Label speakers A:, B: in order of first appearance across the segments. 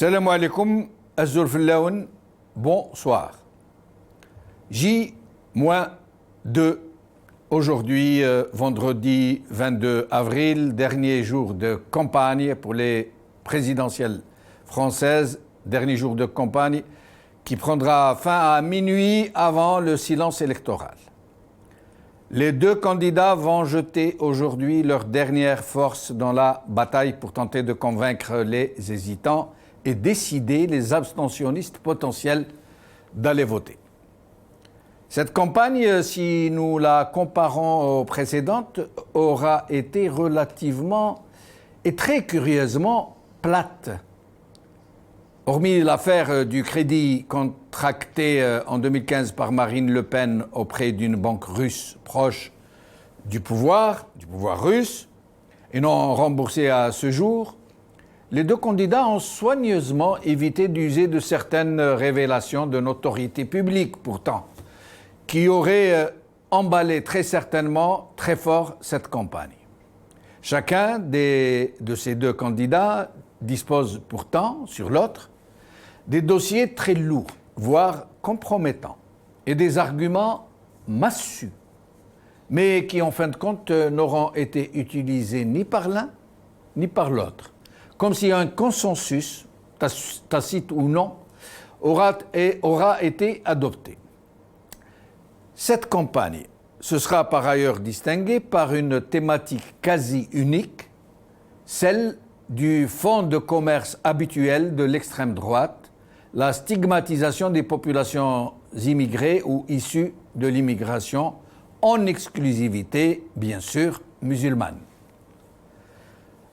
A: Salam alaikum, Azur Fillaoun, bonsoir. J-2, aujourd'hui, vendredi 22 avril, dernier jour de campagne pour les présidentielles françaises, dernier jour de campagne qui prendra fin à minuit avant le silence électoral. Les deux candidats vont jeter aujourd'hui leur dernière force dans la bataille pour tenter de convaincre les hésitants et décider les abstentionnistes potentiels d'aller voter. Cette campagne, si nous la comparons aux précédentes, aura été relativement et très curieusement plate. Hormis l'affaire du crédit contracté en 2015 par Marine Le Pen auprès d'une banque russe proche du pouvoir russe, et non remboursé à ce jour, les deux candidats ont soigneusement évité d'user de certaines révélations de notoriété publique, pourtant, qui auraient emballé très certainement, très fort cette campagne. Chacun de ces deux candidats dispose pourtant, sur l'autre, des dossiers très lourds, voire compromettants, et des arguments massus, mais qui, en fin de compte, n'auront été utilisés ni par l'un, ni par l'autre. Comme si un consensus, tacite ou non, aura été adopté. Cette campagne se sera par ailleurs distinguée par une thématique quasi unique, celle du fonds de commerce habituel de l'extrême droite, la stigmatisation des populations immigrées ou issues de l'immigration, en exclusivité, bien sûr, musulmane.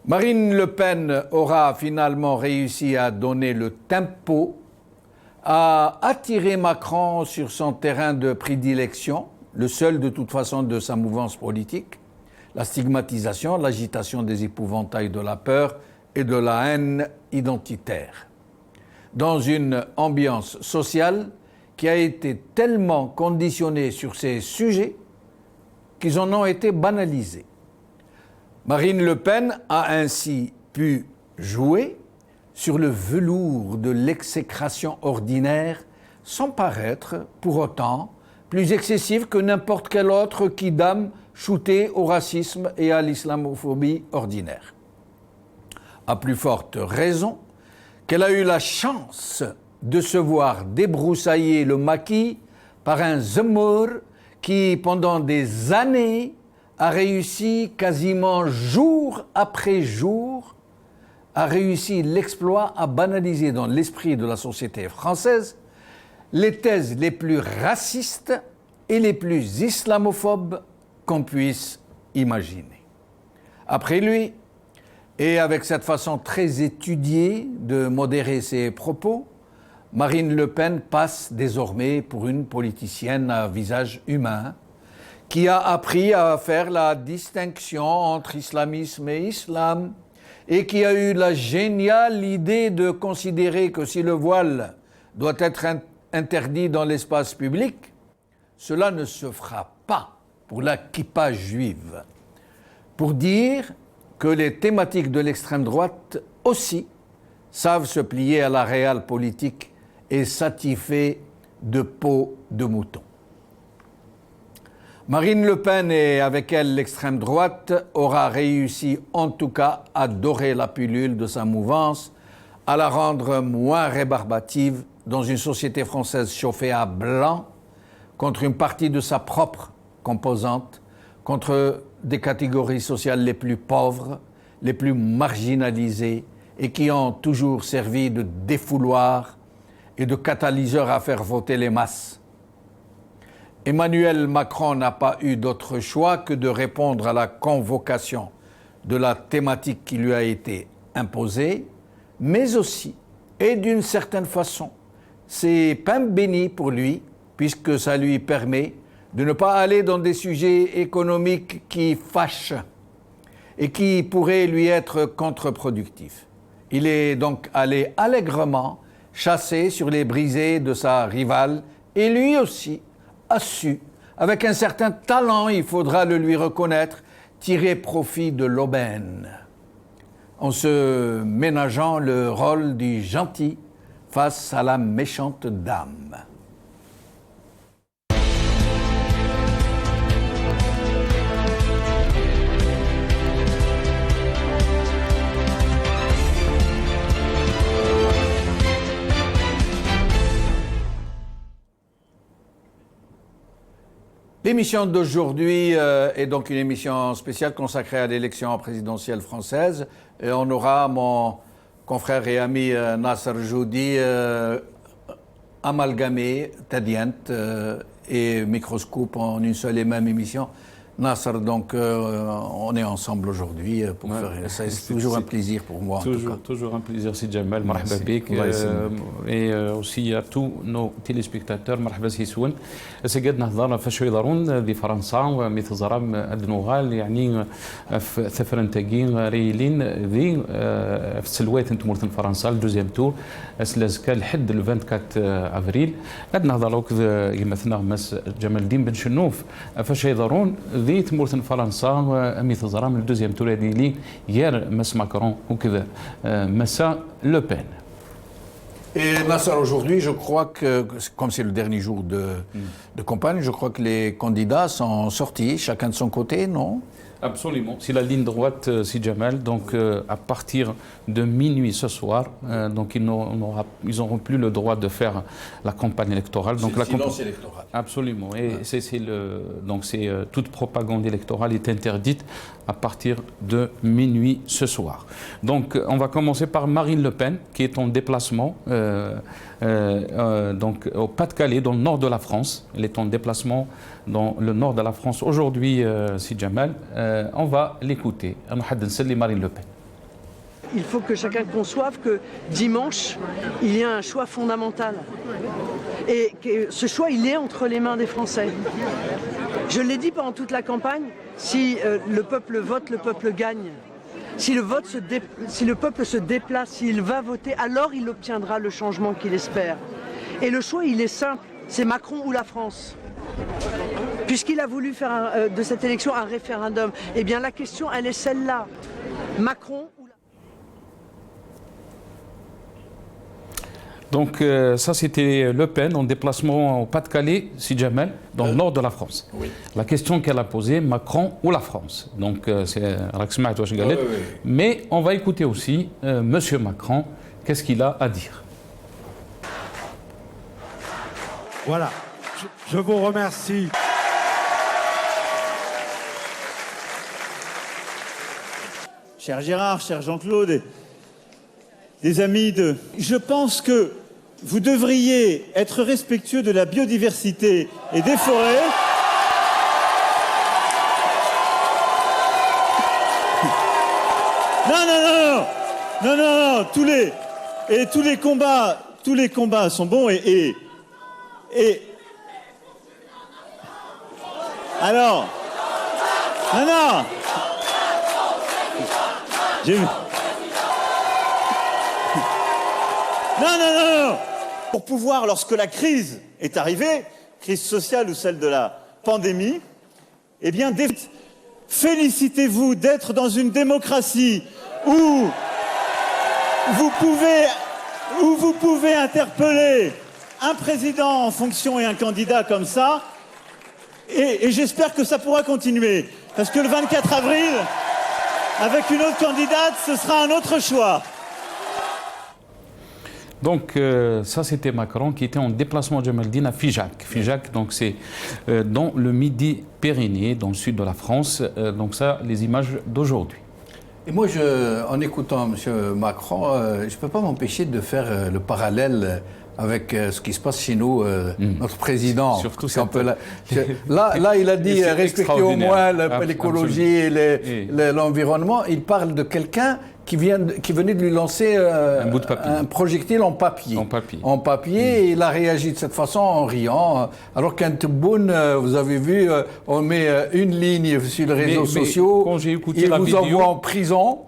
A: Marine Le Pen aura finalement réussi à donner le tempo, à attirer Macron sur son terrain de prédilection, le seul de toute façon de sa mouvance politique, la stigmatisation, l'agitation des épouvantails de la peur et de la haine identitaire, dans une ambiance sociale qui a été tellement conditionnée sur ces sujets qu'ils en ont été banalisés. Marine Le Pen a ainsi pu jouer sur le velours de l'exécration ordinaire sans paraître, pour autant, plus excessive que n'importe quel autre kidam shooté au racisme et à l'islamophobie ordinaire. À plus forte raison qu'elle a eu la chance de se voir débroussailler le maquis par un Zemmour qui, pendant des années, a réussi quasiment jour après jour, a réussi l'exploit à banaliser dans l'esprit de la société française les thèses les plus racistes et les plus islamophobes qu'on puisse imaginer. Après lui, et avec cette façon très étudiée de modérer ses propos, Marine Le Pen passe désormais pour une politicienne à visage humain, qui a appris à faire la distinction entre islamisme et islam et qui a eu la géniale idée de considérer que si le voile doit être interdit dans l'espace public, cela ne se fera pas pour la kippa juive. Pour dire que les thématiques de l'extrême droite aussi savent se plier à la réelle politique et s'attifer de peau de mouton. Marine Le Pen et avec elle l'extrême droite aura réussi en tout cas à dorer la pilule de sa mouvance, à la rendre moins rébarbative dans une société française chauffée à blanc contre une partie de sa propre composante, contre des catégories sociales les plus pauvres, les plus marginalisées et qui ont toujours servi de défouloir et de catalyseur à faire voter les masses. Emmanuel Macron n'a pas eu d'autre choix que de répondre à la convocation de la thématique qui lui a été imposée, mais aussi, et d'une certaine façon, c'est pain béni pour lui, puisque ça lui permet de ne pas aller dans des sujets économiques qui fâchent et qui pourrait lui être contre-productif. Il est donc allé allègrement chasser sur les brisées de sa rivale et lui aussi a su, avec un certain talent, il faudra le lui reconnaître, tirer profit de l'aubaine, en se ménageant le rôle du gentil face à la méchante dame. L'émission d'aujourd'hui est donc une émission spéciale consacrée à l'élection présidentielle française. Et on aura mon confrère et ami Nasser Joudi amalgamé, Tadient et Microscope en une seule et même émission. Nasser, donc on est ensemble aujourd'hui pour faire ça. C'est toujours un plaisir pour moi.
B: Toujours un plaisir, c'est Jamal. Marhaba bik. Et aussi à tous nos téléspectateurs, marhaba سيسون. سجدنا نهضر فاش يضرون في فرنسا ومثل زرام النوغال يعني في ثفرنتاكين ريلين ذي في السلوات انتم مرتن فرنسا الدوزيام تور اسلازكا لحد 24 افريل قد نهضروا كذا يمثلنا مس جمال الدين بن شنوف فاش يضرون ذي تمورتن فرنسا ومثل زرام الدوزيام تور هذه لي يار مس ماكرون وكذا مسا لو بين.
A: Et Nasser, aujourd'hui, je crois que, comme c'est le dernier jour de campagne, je crois que les candidats sont sortis, chacun de son côté, non?
B: Absolument, c'est la ligne droite, si Jamal. Donc, à partir de minuit ce soir, donc ils n'auront plus le droit de faire la campagne électorale. Donc,
A: c'est le silence électoral.
B: Absolument. Et toute propagande électorale est interdite à partir de minuit ce soir. Donc, on va commencer par Marine Le Pen, qui est en déplacement donc au Pas-de-Calais, dans le nord de la France. Elle est en déplacement dans le nord de la France aujourd'hui, si Jamal. On va l'écouter. Marine Le Pen.
C: Il faut que chacun conçoive que dimanche, il y a un choix fondamental. Et que ce choix, il est entre les mains des Français. Je l'ai dit pendant toute la campagne, si le peuple vote, le peuple gagne. Si le peuple se déplace, s'il va voter, alors il obtiendra le changement qu'il espère. Et le choix, il est simple, c'est Macron ou la France. Puisqu'il a voulu faire de cette élection un référendum, eh bien la question, elle est celle-là. Macron ou la...
B: Donc ça, c'était Le Pen en déplacement au Pas-de-Calais, si Jamal, dans le nord de la France.
A: Oui.
B: La question qu'elle a posée, Macron ou la France. Donc c'est Raksma et mais on va écouter aussi Monsieur Macron, qu'est-ce qu'il a à dire.
D: Voilà, je vous remercie. Cher Gérard, cher Jean-Claude, des amis de... Je pense que vous devriez être respectueux de la biodiversité et des forêts. Non, tous les combats sont bons et alors, non. Non. Pour pouvoir, lorsque la crise est arrivée, crise sociale ou celle de la pandémie, eh bien, félicitez-vous d'être dans une démocratie où vous pouvez interpeller un président en fonction et un candidat comme ça, et j'espère que ça pourra continuer, parce que le 24 avril, avec une autre candidate, ce sera un autre choix.
B: Donc ça, c'était Macron qui était en déplacement Jamaldine à Figeac. Figeac, donc c'est dans le Midi-Pyrénées, dans le sud de la France. Donc ça, les images d'aujourd'hui.
A: Et moi, en écoutant M. Macron, je ne peux pas m'empêcher de faire le parallèle avec ce qui se passe chez nous, notre président.
B: Surtout
A: là, il a dit respecter au moins l'écologie et
B: Et-
A: l'environnement. Il parle de quelqu'un qui venait de lui lancer
B: bout de papier.
A: un projectile en papier.
B: En papier.
A: Et il a réagi de cette façon en riant. Alors qu'un Tebboune, vous avez vu, on met une ligne sur les réseaux sociaux.
B: Quand j'ai écouté
A: il
B: la
A: vous
B: vidéo-
A: envoie en prison.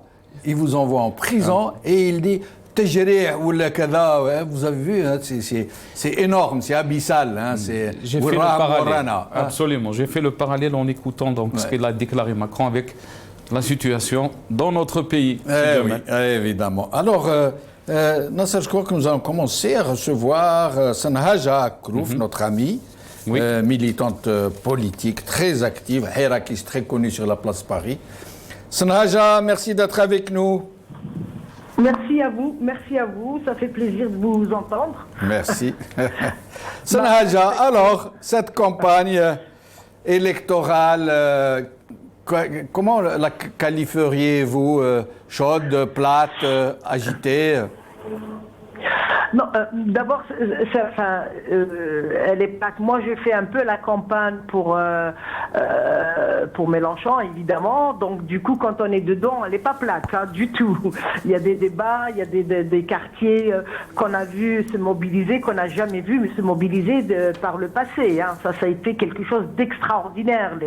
A: Il vous envoie en prison et il dit Tejrih ou la kada. Ouais, vous avez vu, hein, c'est énorme, c'est abyssal. Hein,
B: J'ai fait le parallèle. Absolument. J'ai fait le parallèle en écoutant donc, ce qu'il a déclaré Macron avec la situation dans notre pays.
A: Oui, évidemment. Alors, Nasser, je crois que nous allons commencer à recevoir Sanhaja Akrouf, notre amie, militante politique très active, Hirakis, très connue sur la place Paris. Sanhaja, merci d'être avec nous.
E: Merci à vous, ça fait plaisir de vous entendre.
A: Merci. Sanhaja, alors, cette campagne électorale, comment la qualifieriez-vous? Chaude, plate, agitée?
E: Non, d'abord, elle est plate. Moi, je fais un peu la campagne pour Mélenchon, évidemment. Donc, du coup, quand on est dedans, elle n'est pas plate, hein, du tout. Il y a des débats, il y a des quartiers qu'on a vu se mobiliser, qu'on n'a jamais vu se mobiliser par le passé. Hein. Ça a été quelque chose d'extraordinaire,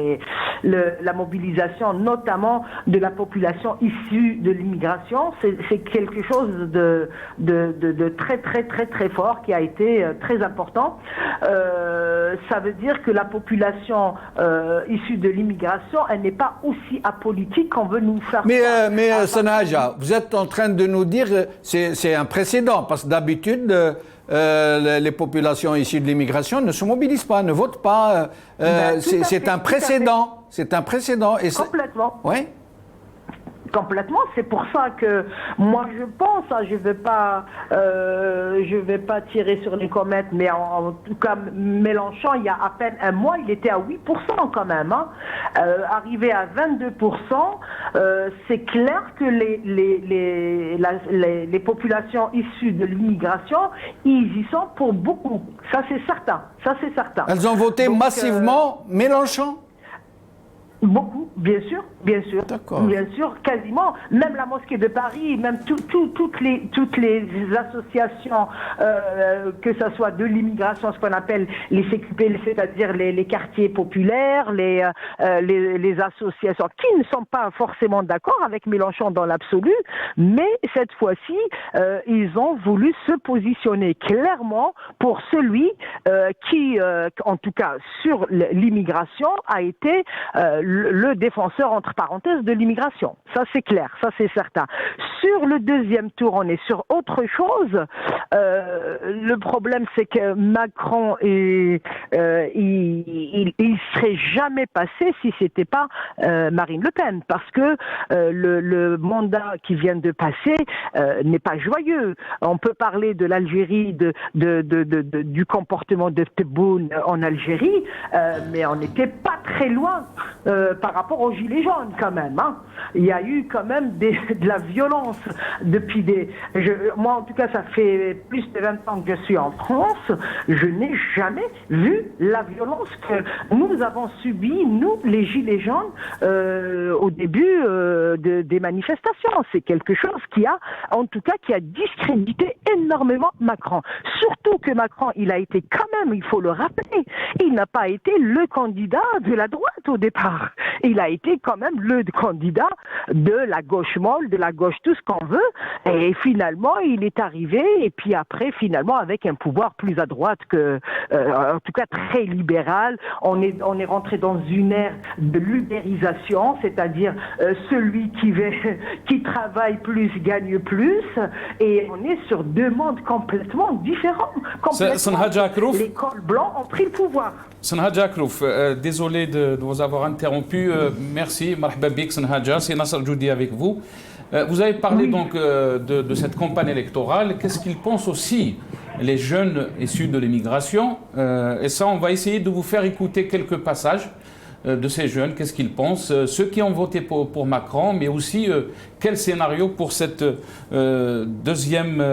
E: la mobilisation, notamment de la population issue de l'immigration. C'est quelque chose de très fort, qui a été très important. Ça veut dire que la population issue de l'immigration, elle n'est pas aussi apolitique qu'on veut nous faire croire.
A: Mais Sanhaja, vous êtes en train de nous dire c'est un précédent, parce que d'habitude, les populations issues de l'immigration ne se mobilisent pas, ne votent pas. C'est un précédent. C'est un précédent.
E: Complètement.
A: Oui.
E: Complètement, c'est pour ça que moi je pense, je vais pas tirer sur les comètes, mais en tout cas Mélenchon, il y a à peine un mois, il était à 8% quand même, hein. Arrivé à 22%, c'est clair que les populations issues de l'immigration, ils y sont pour beaucoup, ça c'est certain.
A: Elles ont voté massivement Mélenchon?
E: Beaucoup, bien sûr.
A: D'accord.
E: Bien sûr, quasiment. Même la mosquée de Paris, même toutes les associations, que ce soit de l'immigration, ce qu'on appelle les CQP, c'est-à-dire les quartiers populaires, les associations qui ne sont pas forcément d'accord avec Mélenchon dans l'absolu, mais cette fois-ci, ils ont voulu se positionner clairement pour celui qui, en tout cas sur l'immigration, a été le défenseur, entre parenthèses, de l'immigration. Ça, c'est clair, ça, c'est certain. Sur le deuxième tour, on est sur autre chose. Le problème, c'est que Macron, il serait jamais passé si c'était pas Marine Le Pen, parce que le mandat qui vient de passer n'est pas joyeux. On peut parler de l'Algérie, du comportement de Tebboune en Algérie, mais on n'était pas très loin par rapport aux Gilets jaunes quand même. Hein. Il y a eu quand même de la violence depuis moi en tout cas ça fait plus de 20 ans que je suis en France, je n'ai jamais vu la violence que nous avons subie, nous les Gilets jaunes, au début des manifestations. C'est quelque chose qui a discrédité énormément Macron. Surtout que Macron, il a été quand même, il faut le rappeler, il n'a pas été le candidat de la droite au départ. Il a été quand même le candidat de la gauche molle, de la gauche tout ce qu'on veut, et finalement il est arrivé, et puis après finalement avec un pouvoir plus à droite que, en tout cas très libéral, on est rentré dans une ère de l'ubérisation, c'est-à-dire celui qui travaille plus gagne plus, et on est sur deux mondes complètement différents. Les cols blancs ont pris le pouvoir.
B: Sanhaja Akrouf, désolé de vous avoir interrompu. Merci, marhaba bik Sanhaja, c'est Nasser Djoudi avec vous. Vous avez parlé donc de cette campagne électorale. Qu'est-ce qu'ils pensent aussi, les jeunes issus de l'immigration? Et ça, on va essayer de vous faire écouter quelques passages de ces jeunes. Qu'est-ce qu'ils pensent? Ceux qui ont voté pour Macron, mais aussi quel scénario pour cette deuxième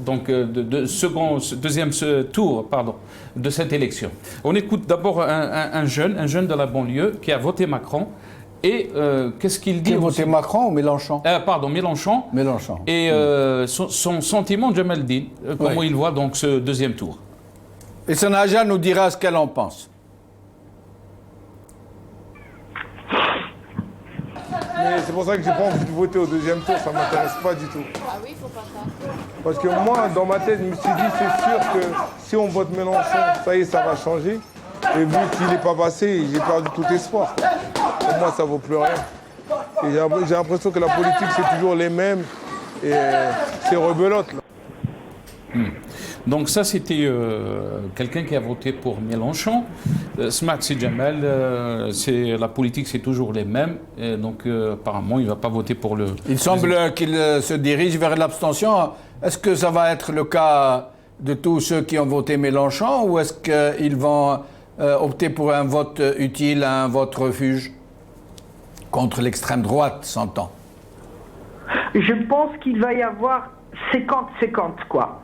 B: donc deuxième tour de cette élection. On écoute d'abord un jeune de la banlieue qui a voté Macron. Et qu'est-ce qu'il dit?
A: Qui a voté Macron ou Mélenchon?
B: Mélenchon.
A: Mélenchon.
B: Et son sentiment, Jamaldine, comment il voit donc ce deuxième tour.
A: Et Sanaja nous dira ce qu'elle en pense.
F: Mais c'est pour ça que j'ai pas envie de voter au deuxième tour, ça m'intéresse pas du tout.
G: Ah oui, faut pas ça.
F: Parce que moi, dans ma tête, je me suis dit, c'est sûr que si on vote Mélenchon, ça y est, ça va changer. Et vu qu'il n'est pas passé, j'ai perdu tout espoir. Pour moi, ça vaut plus rien. Et j'ai l'impression que la politique, c'est toujours les mêmes. Et c'est rebelote, là.
B: Donc ça, c'était quelqu'un qui a voté pour Mélenchon. Smack Jamal, la politique, c'est toujours les mêmes. Et donc apparemment, il ne va pas voter pour le...
A: Il semble qu'il se dirige vers l'abstention. Est-ce que ça va être le cas de tous ceux qui ont voté Mélenchon ou est-ce qu'ils vont opter pour un vote utile, un vote refuge contre l'extrême droite, s'entend?
E: Je pense qu'il va y avoir 50-50, quoi.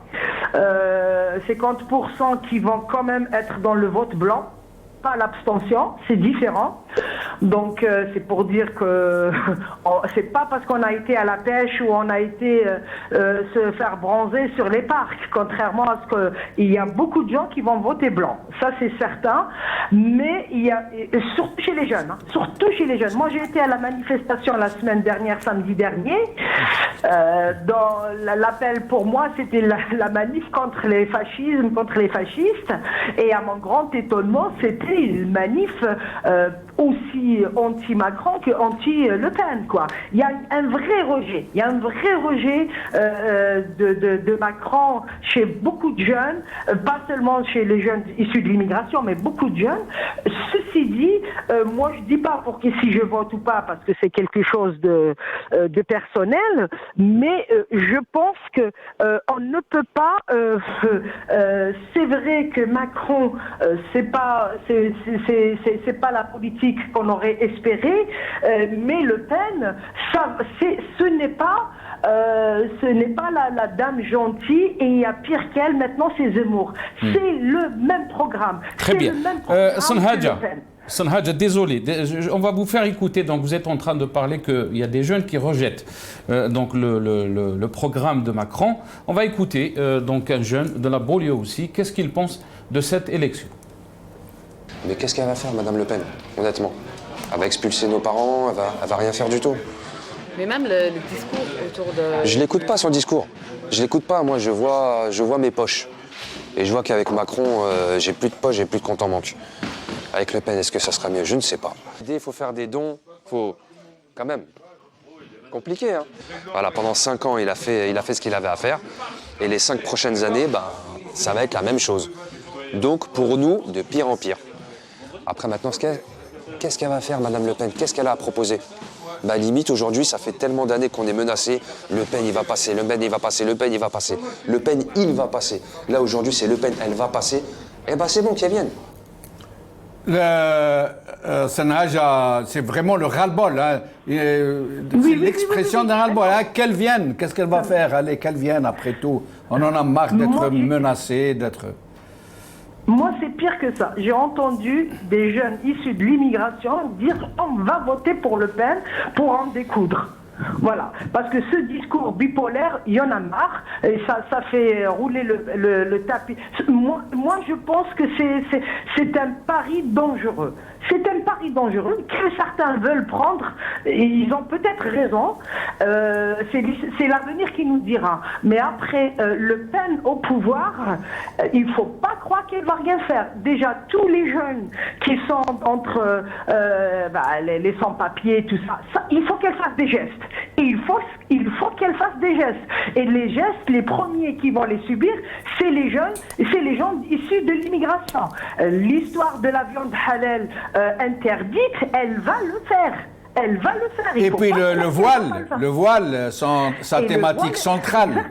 E: 50% qui vont quand même être dans le vote blanc, pas l'abstention, c'est différent. Donc c'est pour dire que c'est pas parce qu'on a été à la pêche ou on a été se faire bronzer sur les parcs, contrairement à ce qu'il y a beaucoup de gens qui vont voter blanc, ça c'est certain. Mais il y a surtout chez les jeunes, surtout chez les jeunes. Moi j'ai été à la manifestation la semaine dernière, samedi dernier. Dans l'appel pour moi c'était la manif contre les fascismes, contre les fascistes, et à mon grand étonnement c'était une manif aussi anti-Macron que anti-Le Pen, quoi. Il y a un vrai rejet, de Macron chez beaucoup de jeunes, pas seulement chez les jeunes issus de l'immigration, mais beaucoup de jeunes. Ceci dit, moi je dis pas pour que si je vote ou pas, parce que c'est quelque chose de personnel, mais je pense que on ne peut pas. C'est vrai que Macron, c'est pas la politique qu'on aurait espéré, mais Le Pen, ce n'est pas la dame gentille, et il y a pire qu'elle maintenant, c'est Zemmour. C'est le même programme.
B: Très bien.
E: Sanhaja,
B: Sanhaja, désolé, on va vous faire écouter. Donc vous êtes en train de parler qu'il y a des jeunes qui rejettent donc le programme de Macron. On va écouter donc un jeune de la banlieue aussi. Qu'est-ce qu'il pense de cette élection?
H: Mais qu'est-ce qu'elle va faire, Madame Le Pen, honnêtement? Elle va expulser nos parents, elle va rien faire du tout.
G: Mais même le discours autour de...
H: Je l'écoute pas, son discours. Je l'écoute pas, moi je vois mes poches. Et je vois qu'avec Macron, j'ai plus de poches, j'ai plus de compte en banque. Avec Le Pen, est-ce que ça sera mieux? Je ne sais pas. Il faut faire des dons, faut quand même. Compliqué, hein. Voilà, pendant 5 ans, il a fait ce qu'il avait à faire. Et les 5 prochaines années, ça va être la même chose. Donc pour nous, de pire en pire. Après maintenant, qu'est-ce qu'elle va faire, Madame Le Pen? Qu'est-ce qu'elle a à proposer? Limite, aujourd'hui, ça fait tellement d'années qu'on est menacé. Le Pen, il va passer, Le Pen, il va passer, Le Pen, il va passer. Le Pen, il va passer. Là, aujourd'hui, c'est Le Pen, elle va passer. Eh c'est bon qu'elle vienne.
A: Sanhaja, c'est vraiment le ras-le-bol. Hein. C'est l'expression d'un ras-le-bol. Hein. Qu'elle vienne, qu'est-ce qu'elle va faire? Allez, qu'elle vienne, après tout. On en a marre d'être menacé, d'être...
E: Moi, c'est pire que ça. J'ai entendu des jeunes issus de l'immigration dire on va voter pour Le Pen pour en découdre. Voilà, parce que ce discours bipolaire, il y en a marre, et ça fait rouler le tapis. Moi, je pense que c'est un pari dangereux. C'est un pari dangereux que certains veulent prendre, et ils ont peut-être raison. C'est l'avenir qui nous dira. Mais après, Le Pen au pouvoir, il ne faut pas croire qu'elle va rien faire. Déjà, tous les jeunes qui sont entre les sans-papiers, tout ça, il faut qu'elle fasse des gestes. Et il faut qu'elle fasse des gestes. Et les gestes, les premiers qui vont les subir, c'est les jeunes, c'est les gens issus de l'immigration. L'histoire de la viande halal interdite, elle va le faire. Elle va le faire.
A: Et puis le voile, sa thématique centrale.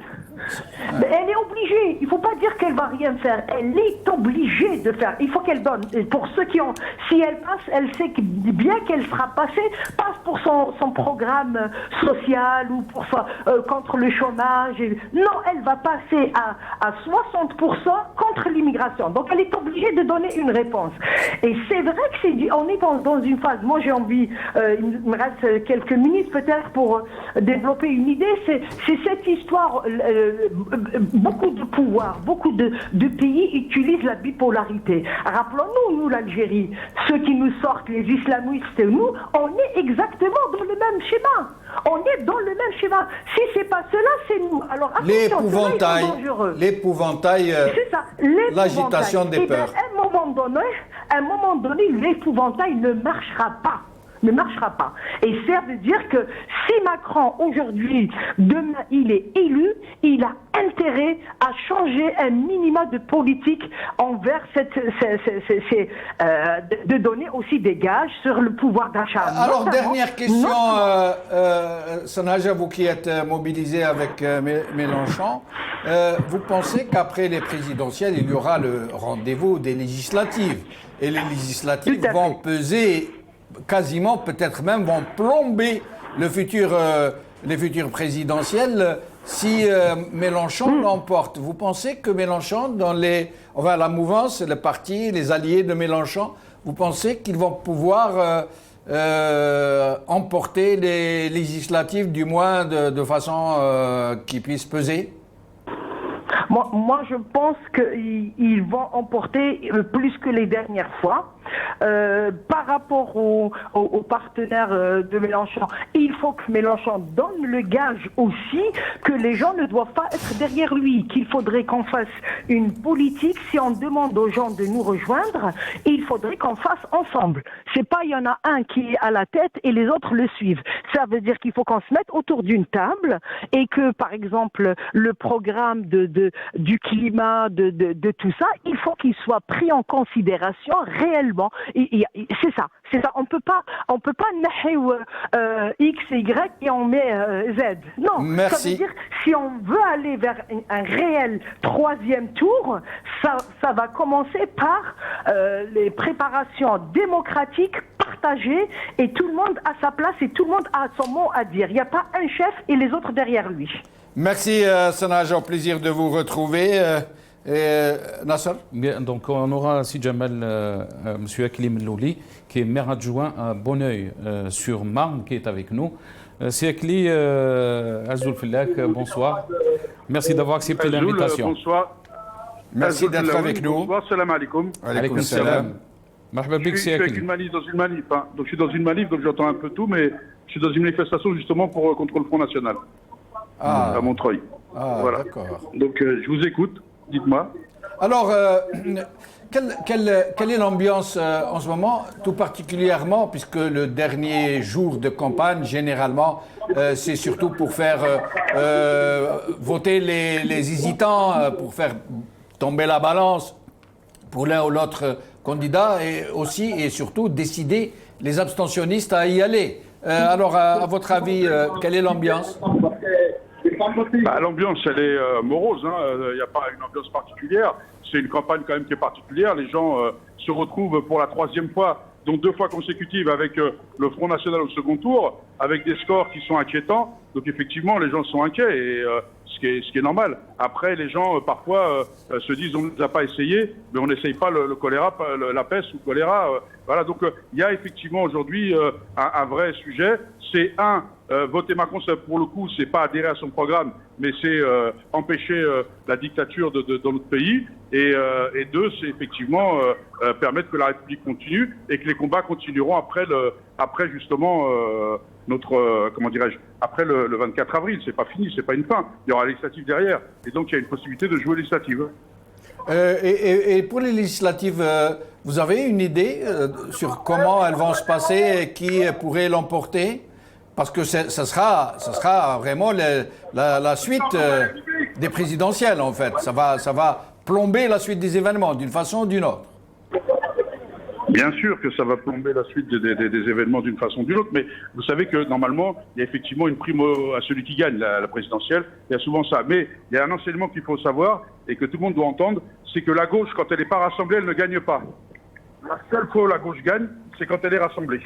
E: Mais elle est obligée. Il ne faut pas dire qu'elle va rien faire. Elle est obligée de faire. Il faut qu'elle donne. Et pour ceux qui ont, si elle passe, elle sait bien qu'elle sera passée, passe pour son programme social ou pour contre le chômage. Non, elle va passer à 60% contre l'immigration. Donc elle est obligée de donner une réponse. Et c'est vrai que on est dans une phase. Moi j'ai envie, il me reste quelques minutes peut-être pour développer une idée. C'est cette histoire. Beaucoup de pouvoirs, beaucoup de pays utilisent la bipolarité. Rappelons-nous, nous, l'Algérie, ceux qui nous sortent, les islamistes, nous, on est exactement dans le même schéma. On est dans le même schéma. Si c'est pas cela, c'est nous. Alors
A: l'épouvantail, l'agitation des peurs.
E: À un moment donné, l'épouvantail ne marchera pas. Ne marchera pas. Et ça veut dire que si Macron aujourd'hui, demain, il est élu, il a intérêt à changer un minima de politique envers de donner aussi des gages sur le pouvoir d'achat.
A: Alors, dernière question, Sanhaja, vous qui êtes mobilisé avec Mélenchon, vous pensez qu'après les présidentielles, il y aura le rendez-vous des législatives, et les législatives vont peser quasiment, peut-être même, vont plomber les futures présidentielles si Mélenchon l'emporte. Vous pensez que Mélenchon, la mouvance, le parti, les alliés de Mélenchon, vous pensez qu'ils vont pouvoir emporter les législatives, du moins de façon qui puisse peser ?
E: Moi, je pense qu'ils vont emporter plus que les dernières fois. Par rapport aux partenaires de Mélenchon, il faut que Mélenchon donne le gage aussi que les gens ne doivent pas être derrière lui, qu'il faudrait qu'on fasse une politique. Si on demande aux gens de nous rejoindre, il faudrait qu'on fasse ensemble. C'est pas il y en a un qui est à la tête et les autres le suivent. Ça veut dire qu'il faut qu'on se mette autour d'une table et que, par exemple, le programme du climat, de tout ça, il faut qu'il soit pris en considération réellement. C'est ça. On peut pas naher X et Y et on met Z. Non.
A: Merci.
E: Ça veut dire si on veut aller vers un réel troisième tour, ça va commencer par les préparations démocratiques partagées et tout le monde a sa place et tout le monde a son mot à dire. Il n'y a pas un chef et les autres derrière lui.
A: Merci Sanhaja, au plaisir de vous retrouver. Nasser.
B: Bien, donc on aura Si Jamal, M. Akili Mellouli, qui est maire adjoint à Bonneuil-sur-Marne, qui est avec nous. Si Akili Azoul Fillak, bonsoir. Merci d'avoir accepté l'invitation.
I: Bonsoir.
A: Merci d'être avec nous.
I: Bonsoir, salam alaikum.
A: Alaikum salam.
I: Je suis avec une manif, dans une manif. Hein. Donc je suis dans une manif, donc j'entends un peu tout, mais je suis dans une manifestation justement contre le Front National. À Montreuil. Voilà.
A: D'accord.
I: Donc je vous écoute. Dites-moi.
A: Alors, quelle est l'ambiance en ce moment, tout particulièrement, puisque le dernier jour de campagne, généralement, c'est surtout pour faire voter les hésitants, pour faire tomber la balance pour l'un ou l'autre candidat, et aussi et surtout décider les abstentionnistes à y aller. Alors, à votre avis, quelle est l'ambiance ?
I: L'ambiance, elle est morose, il n'y a pas une ambiance particulière. C'est une campagne quand même qui est particulière. Les gens se retrouvent pour la troisième fois, donc 2 fois consécutives avec le Front National au second tour, avec des scores qui sont inquiétants. Donc effectivement, les gens sont inquiets, et ce qui est normal. Après, les gens parfois se disent on ne nous a pas essayé, mais on n'essaye pas le choléra, la peste ou le choléra. Voilà, donc il y a effectivement aujourd'hui un vrai sujet. C'est voter Macron, pour le coup, c'est pas adhérer à son programme, mais c'est empêcher la dictature dans notre pays. Et 2, c'est effectivement permettre que la République continue et que les combats continueront après justement après le 24 avril. C'est pas fini, c'est pas une fin. Il y aura législative derrière. Et donc il y a une possibilité de jouer législative.
A: Et pour les législatives, vous avez une idée sur comment elles vont se passer et qui pourrait l'emporter ? Parce que ça sera vraiment la suite des présidentielles, en fait. Ça va plomber la suite des événements, d'une façon ou d'une autre.
I: Bien sûr que ça va plomber la suite des événements d'une façon ou d'une autre, mais vous savez que normalement, il y a effectivement une prime à celui qui gagne la présidentielle. Il y a souvent ça. Mais il y a un enseignement qu'il faut savoir et que tout le monde doit entendre, c'est que la gauche, quand elle n'est pas rassemblée, elle ne gagne pas. La seule fois où la gauche gagne, c'est quand elle est rassemblée.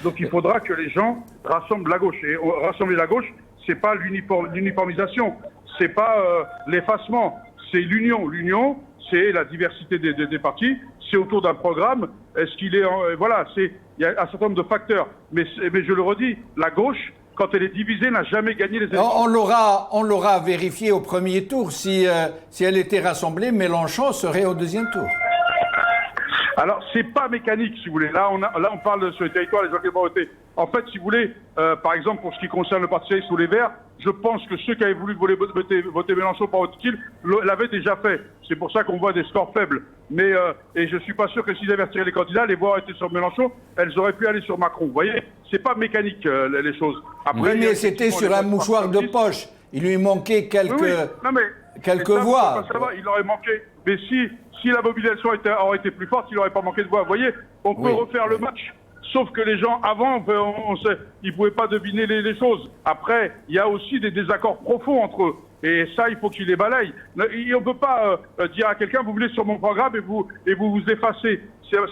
I: Donc il faudra que les gens rassemblent la gauche. Et rassembler la gauche, c'est pas l'uniformisation, c'est pas l'effacement, c'est l'union. L'union, c'est la diversité des partis. C'est autour d'un programme. Est-ce qu'il est voilà, il y a un certain nombre de facteurs. Mais je le redis, la gauche, quand elle est divisée, n'a jamais gagné les élections.
A: On l'aura vérifié au premier tour. Si elle était rassemblée, Mélenchon serait au deuxième tour.
I: Alors, c'est pas mécanique, si vous voulez. Là, on parle sur les territoires, les gens qui vont voter. En fait, si vous voulez, par exemple, pour ce qui concerne le Parti socialiste ou les Verts, je pense que ceux qui avaient voulu voter Mélenchon par utile l'avaient déjà fait. C'est pour ça qu'on voit des scores faibles. Mais et je suis pas sûr que s'ils avaient retiré les candidats, les voix auraient été sur Mélenchon, elles auraient pu aller sur Macron. Vous voyez, c'est pas mécanique les choses.
A: Après, oui, mais c'était sur un mouchoir de poche. Il lui manquait quelques voix.
I: Ça va, il aurait manqué. Mais si la mobilisation aurait été plus forte, il n'aurait pas manqué de voix. Vous voyez, on peut refaire le match. Sauf que les gens, avant, ils ne pouvaient pas deviner les choses. Après, il y a aussi des désaccords profonds entre eux. Et ça, il faut qu'ils les balayent. On ne peut pas dire à quelqu'un, vous venez sur mon programme et vous effacez.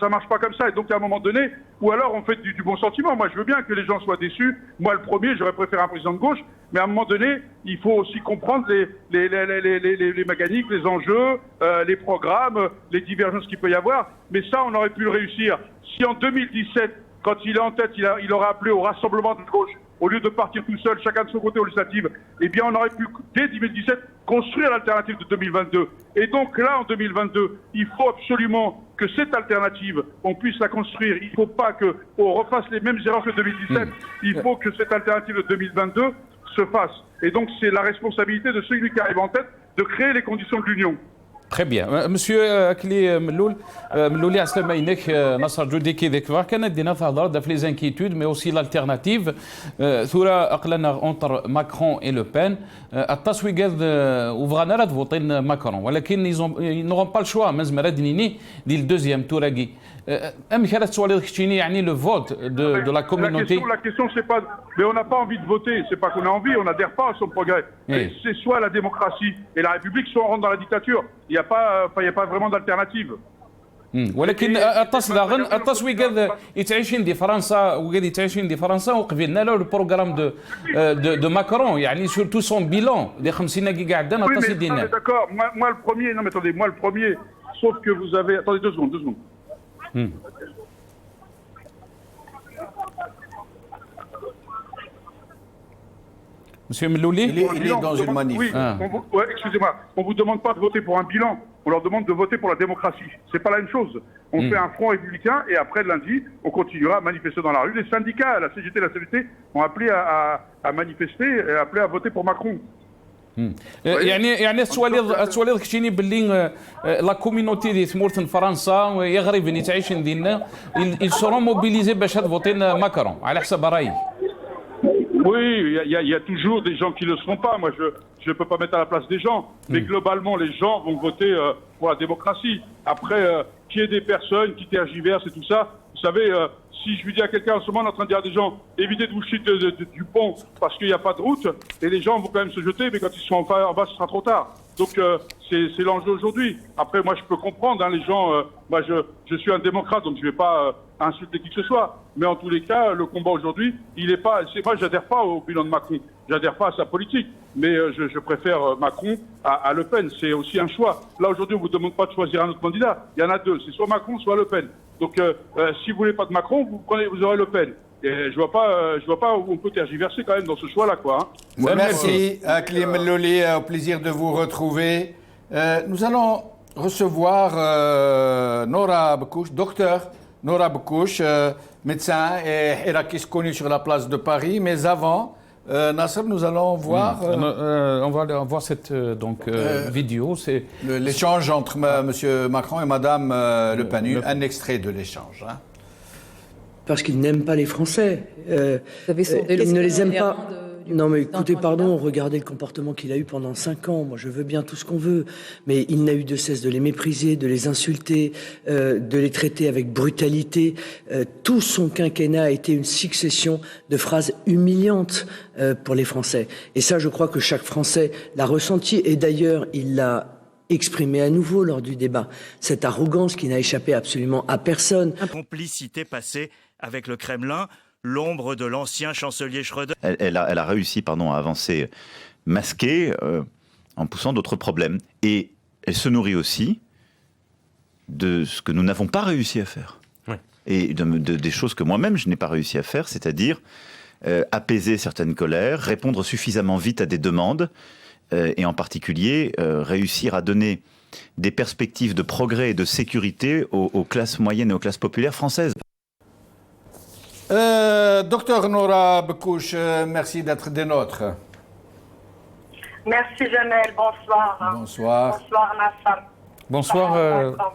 I: Ça marche pas comme ça. Et donc, à un moment donné, ou alors on fait du bon sentiment. Moi, je veux bien que les gens soient déçus. Moi, le premier, j'aurais préféré un président de gauche. Mais à un moment donné, il faut aussi comprendre les mécaniques, les enjeux, les programmes, les divergences qu'il peut y avoir. Mais ça, on aurait pu le réussir. Si en 2017, quand il est en tête, il aurait appelé au rassemblement de gauche, au lieu de partir tout seul, chacun de son côté aux législatives, eh bien on aurait pu, dès 2017, construire l'alternative de 2022. Et donc là, en 2022, il faut absolument que cette alternative, on puisse la construire. Il ne faut pas qu'on refasse les mêmes erreurs que 2017. Il faut que cette alternative de 2022 se fasse. Et donc c'est la responsabilité de celui qui arrive en tête de créer les conditions de l'union.
B: Très bien. Monsieur Akli Mellouli, عسلامة عينك نصر جودي كي ذكر كانت دينا تهضر في les inquiétudes mais aussi l'alternative ثورة أقلنا entre Macron et Le Pen التصويت وبغانا راه فوتين ماكرون ولكن ils n'auront pas le choix مازال راه دنيني ديال الدوزيام توراكي أم كانت سؤال كشتيني يعني le vote de la communauté.
I: La question c'est pas, mais on n'a pas envie de voter, c'est pas qu'on a envie, on n'adhère pas à son progrès. C'est soit la démocratie et la République, soit on rentre dans la dictature. Il n'y a pas vraiment d'alternative.
B: ولكن التصويت يتعيشين دي فرنسا وقاعد يتعيشين دي فرنسا وقبلنا له البروغرام دو ماكرون يعني سورتو سون بيلون دي 50 كي قاعدين التصويت ديالنا.
I: D'accord, moi le premier, non mais attendez, moi le premier, sauf que vous avez, attendez 2 secondes.
B: Monsieur Mellouli,
A: il est dans une manif.
I: Oui, excusez-moi, on ne vous demande pas de voter pour un bilan, on leur demande de voter pour la démocratie. C'est pas la même chose. On fait un front républicain et après lundi, on continuera à manifester dans la rue. Les syndicats, la CGT et la CGT ont appelé à manifester et appelé à voter pour Macron.
B: يعني السؤال كشيني باللي لا كوميونيتي دي تمورتن فرنسا يغربن يتعيشن ديالنا ils seront mobilisés باش فوتين ماكرون على حسب رايي.
I: Oui, il y a toujours des gens qui ne le seront pas. Moi, je ne peux pas mettre à la place des gens. Mais globalement, les gens vont voter pour la démocratie. Après, qu'il y ait des personnes qui tergiversent et tout ça, vous savez, si je lui dis à quelqu'un en ce moment, on est en train de dire à des gens, évitez de vous jeter du pont parce qu'il n'y a pas de route, et les gens vont quand même se jeter, mais quand ils seront en bas, ce sera trop tard. Donc, c'est l'enjeu aujourd'hui. Après, moi, je peux comprendre, hein, les gens, moi, je suis un démocrate, donc je ne vais pas insulter qui que ce soit. Mais en tous les cas, le combat aujourd'hui, il n'est pas. Moi, j'adhère pas au bilan de Macron. J'adhère pas à sa politique. Mais je préfère Macron à Le Pen. C'est aussi un choix. Là, aujourd'hui, on ne vous demande pas de choisir un autre candidat. Il y en a 2. C'est soit Macron, soit Le Pen. Donc, si vous voulez pas de Macron, vous aurez Le Pen. Et je vois pas où on peut tergiverser quand même dans ce choix-là, quoi. Hein.
A: Merci, Akli Mellouli. Au plaisir de vous retrouver. Nous allons recevoir Nora Bekouche, docteur Nora Bekouche, médecin et hirakiste connu sur la place de Paris. Mais avant, Nasser, nous allons voir...
B: on va voir cette vidéo. C'est
A: l'échange entre M. Macron et Mme Le Pen. Un extrait de l'échange. Hein.
C: Parce qu'ils n'aiment pas les Français.
G: Vous avez sondé
C: ils ne les aiment pas. Non mais écoutez, pardon, regardez le comportement qu'il a eu pendant 5 ans. Moi je veux bien tout ce qu'on veut, mais il n'a eu de cesse de les mépriser, de les insulter, de les traiter avec brutalité. Tout son quinquennat a été une succession de phrases humiliantes pour les Français. Et ça, je crois que chaque Français l'a ressenti. Et d'ailleurs, il l'a exprimé à nouveau lors du débat. Cette arrogance qui n'a échappé absolument à personne.
J: Complicité passée avec le Kremlin, l'ombre de l'ancien chancelier Schröder.
K: Elle a réussi à avancer masquée en poussant d'autres problèmes. Et elle se nourrit aussi de ce que nous n'avons pas réussi à faire.
J: Oui.
K: Et des choses que moi-même je n'ai pas réussi à faire, c'est-à-dire apaiser certaines colères, répondre suffisamment vite à des demandes, et en particulier réussir à donner des perspectives de progrès et de sécurité aux classes moyennes et aux classes populaires françaises.
A: Docteur Nora Bekouche, merci d'être des nôtres.
L: Merci Jamel, bonsoir.
A: Bonsoir.
L: Bonsoir Nassam.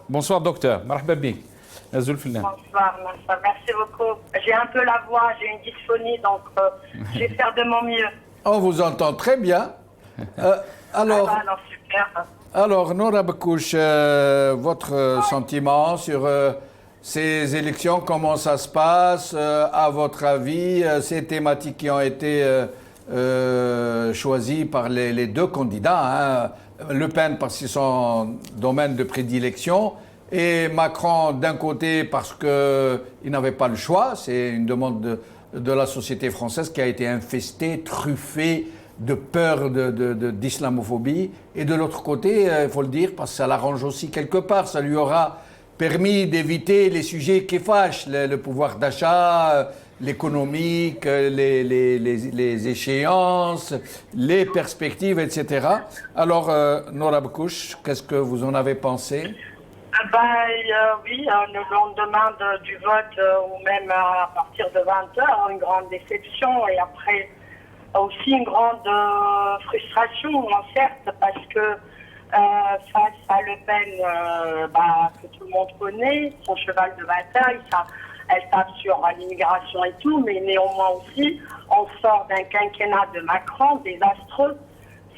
B: Bonsoir docteur. Marhaba bik. Azul fillah.
L: Bonsoir Nassam, merci beaucoup. J'ai un peu la voix, j'ai une dysphonie, donc je vais faire de mon mieux.
A: On vous entend très bien. Alors,
L: super.
A: Alors, Nora Bekouche, votre sentiment sur ces élections, comment ça se passe, à votre avis, ces thématiques qui ont été choisies par les deux candidats, hein, Le Pen parce que c'est son domaine de prédilection, et Macron d'un côté parce qu'il n'avait pas le choix, c'est une demande de la société française qui a été infestée, truffée de peur d'islamophobie, et de l'autre côté, il faut le dire, parce que ça l'arrange aussi quelque part, ça lui aura permis d'éviter les sujets qui fâchent, le pouvoir d'achat, l'économique, les échéances, les perspectives, etc. Alors, Nora Bekouche, qu'est-ce que vous en avez pensé?
L: Oui, le lendemain du vote, ou même à partir de 20h, une grande déception, et après aussi une grande frustration, certes, parce que face à Le Pen, que tout le monde connaît, son cheval de bataille, elle tape sur l'immigration et tout, mais néanmoins aussi, on sort d'un quinquennat de Macron désastreux.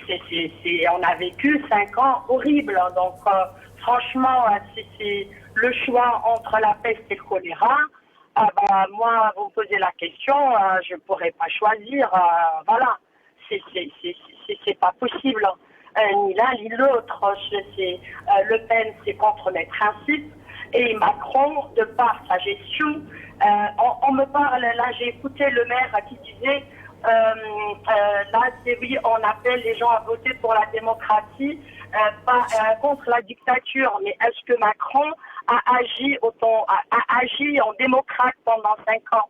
L: On a vécu 5 ans horribles, donc franchement, c'est le choix entre la peste et le choléra. Moi, vous me posez la question, je ne pourrais pas choisir, voilà, c'est pas possible, ni l'un ni l'autre. Le Pen, c'est contre mes principes, et Macron, de par sa gestion, on me parle, là j'ai écouté le maire qui disait, oui, on appelle les gens à voter pour la démocratie, pas contre la dictature, mais est-ce que Macron a agi en démocrate pendant 5 ans?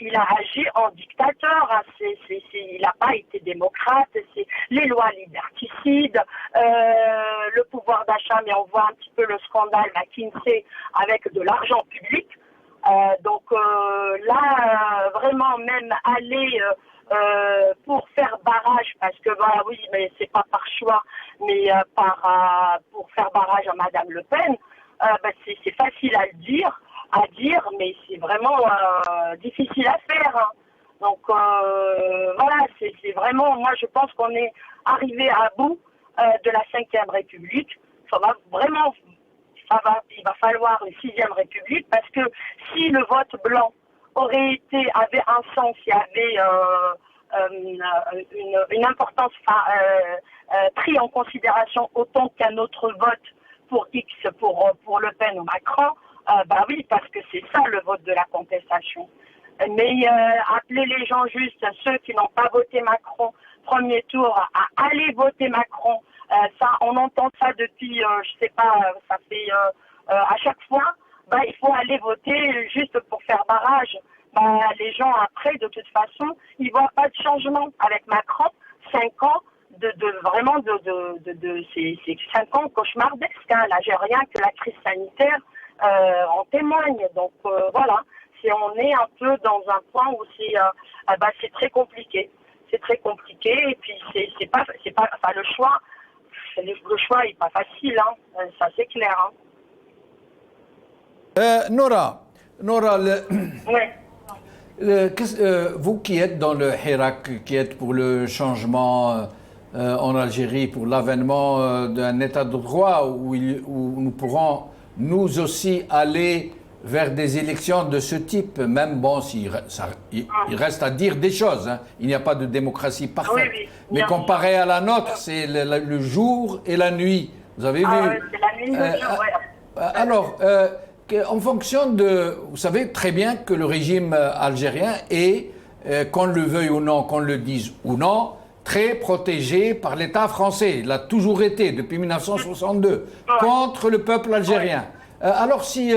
L: Il a agi en dictateur, il n'a pas été démocrate, c'est les lois liberticides, le pouvoir d'achat, mais on voit un petit peu le scandale McKinsey avec de l'argent public. Donc là, vraiment, même aller pour faire barrage, parce que oui, mais c'est pas par choix, mais pour faire barrage à Madame Le Pen, c'est facile à dire, mais c'est vraiment difficile à faire. Hein. Donc voilà, c'est vraiment, moi je pense qu'on est arrivé à bout de la 5e République. Ça va vraiment, il va falloir une 6e République, parce que si le vote blanc avait un sens, il y avait une importance pris en considération autant qu'un autre vote pour X, pour Le Pen ou Macron, oui, parce que c'est ça le vote de la contestation. Mais appeler les gens juste, ceux qui n'ont pas voté Macron premier tour, à aller voter Macron, ça, on entend ça depuis, je sais pas, ça fait à chaque fois, il faut aller voter juste pour faire barrage. Les gens après, de toute façon, ils voient pas de changement avec Macron. 5 ans vraiment c'est 5 ans cauchemardesques. Hein. Là, j'ai rien que la crise sanitaire en témoigne. Donc voilà, on est un peu dans un point où c'est très compliqué. C'est très compliqué, et puis c'est pas le choix est pas facile, hein. Ça c'est clair. Hein.
A: Nora,
L: Ouais.
A: Vous qui êtes dans le Hirak, qui êtes pour le changement en Algérie, pour l'avènement d'un état de droit où nous pourrons nous aussi aller vers des élections de ce type, même bon, il reste à dire des choses, hein. Il n'y a pas de démocratie parfaite.
L: Oui,
A: mais comparé à la nôtre, c'est le jour et la nuit. Vous avez vu
L: c'est la nuit et le jour,
A: alors, en fonction de... Vous savez très bien que le régime algérien est, qu'on le veuille ou non, qu'on le dise ou non, très protégé par l'État français. Il a toujours été, depuis 1962, contre le peuple algérien. Alors, si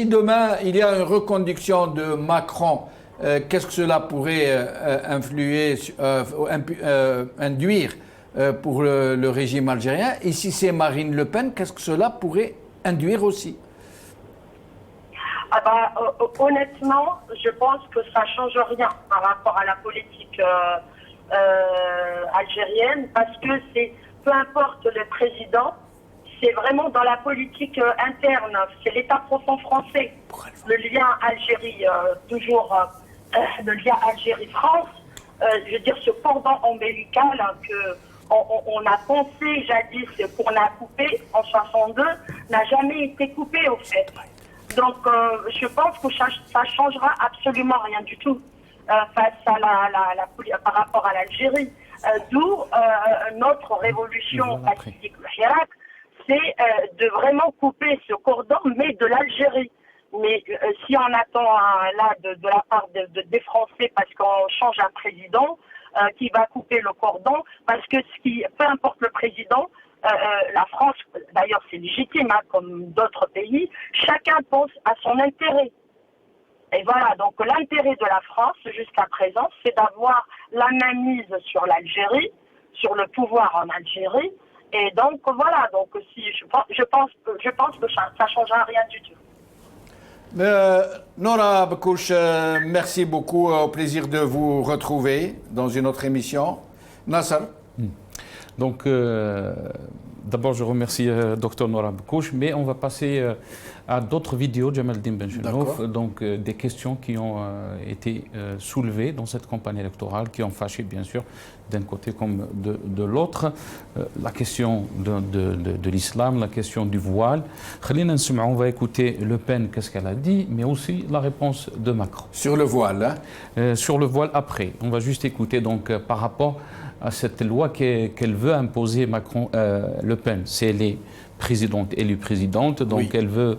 A: demain, il y a une reconduction de Macron, qu'est-ce que cela pourrait induire pour le régime algérien? Et si c'est Marine Le Pen, qu'est-ce que cela pourrait induire aussi?
L: Honnêtement, je pense que ça ne change rien par rapport à la politique algérienne, parce que peu importe le président, c'est vraiment dans la politique interne, c'est l'État profond français. Le lien Algérie, le lien Algérie-France, je veux dire ce cordon ombilical qu'on a pensé jadis qu'on a coupé en 62, n'a jamais été coupé au fait. Donc je pense que ça changera absolument rien du tout face à par rapport à l'Algérie. D'où notre révolution pacifique, le Hirak, c'est de vraiment couper ce cordon, mais de l'Algérie. Mais si on attend de la part des Français, parce qu'on change un président qui va couper le cordon, parce que peu importe le président, la France, d'ailleurs c'est légitime, hein, comme d'autres pays, chacun pense à son intérêt. Et voilà, donc l'intérêt de la France jusqu'à présent, c'est d'avoir la mainmise sur l'Algérie, sur le pouvoir en Algérie. Et donc voilà, donc je pense que ça ne changera rien du tout.
A: Nora Bekouche, merci beaucoup. Au plaisir de vous retrouver dans une autre émission. Nasser.
B: Donc, d'abord, je remercie Dr Nora Bekouche, mais on va passer à d'autres vidéos de Jamaldine Benjellouf, donc des questions qui ont été soulevées dans cette campagne électorale, qui ont fâché, bien sûr, d'un côté comme de l'autre. La question de l'islam, la question du voile. On va écouter Le Pen, qu'est-ce qu'elle a dit, mais aussi la réponse de Macron.
A: Sur le voile, hein?
B: Sur le voile après. On va juste écouter donc par rapport à cette loi qu'elle veut imposer Le Pen. C'est elle est élue présidente, donc elle veut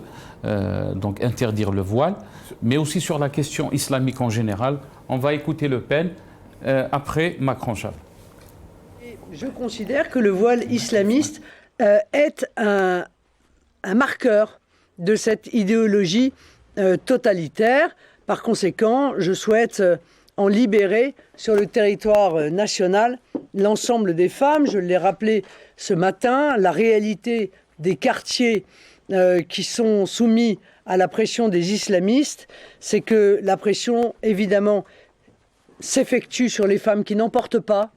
B: donc interdire le voile, mais aussi sur la question islamique en général. On va écouter Le Pen après Macron.
C: Je considère que le voile islamiste est un marqueur de cette idéologie totalitaire. Par conséquent, je souhaite en libérer sur le territoire national l'ensemble des femmes. Je l'ai rappelé ce matin, la réalité des quartiers qui sont soumis à la pression des islamistes, c'est que la pression, évidemment, s'effectue sur les femmes qui n'en portent pas,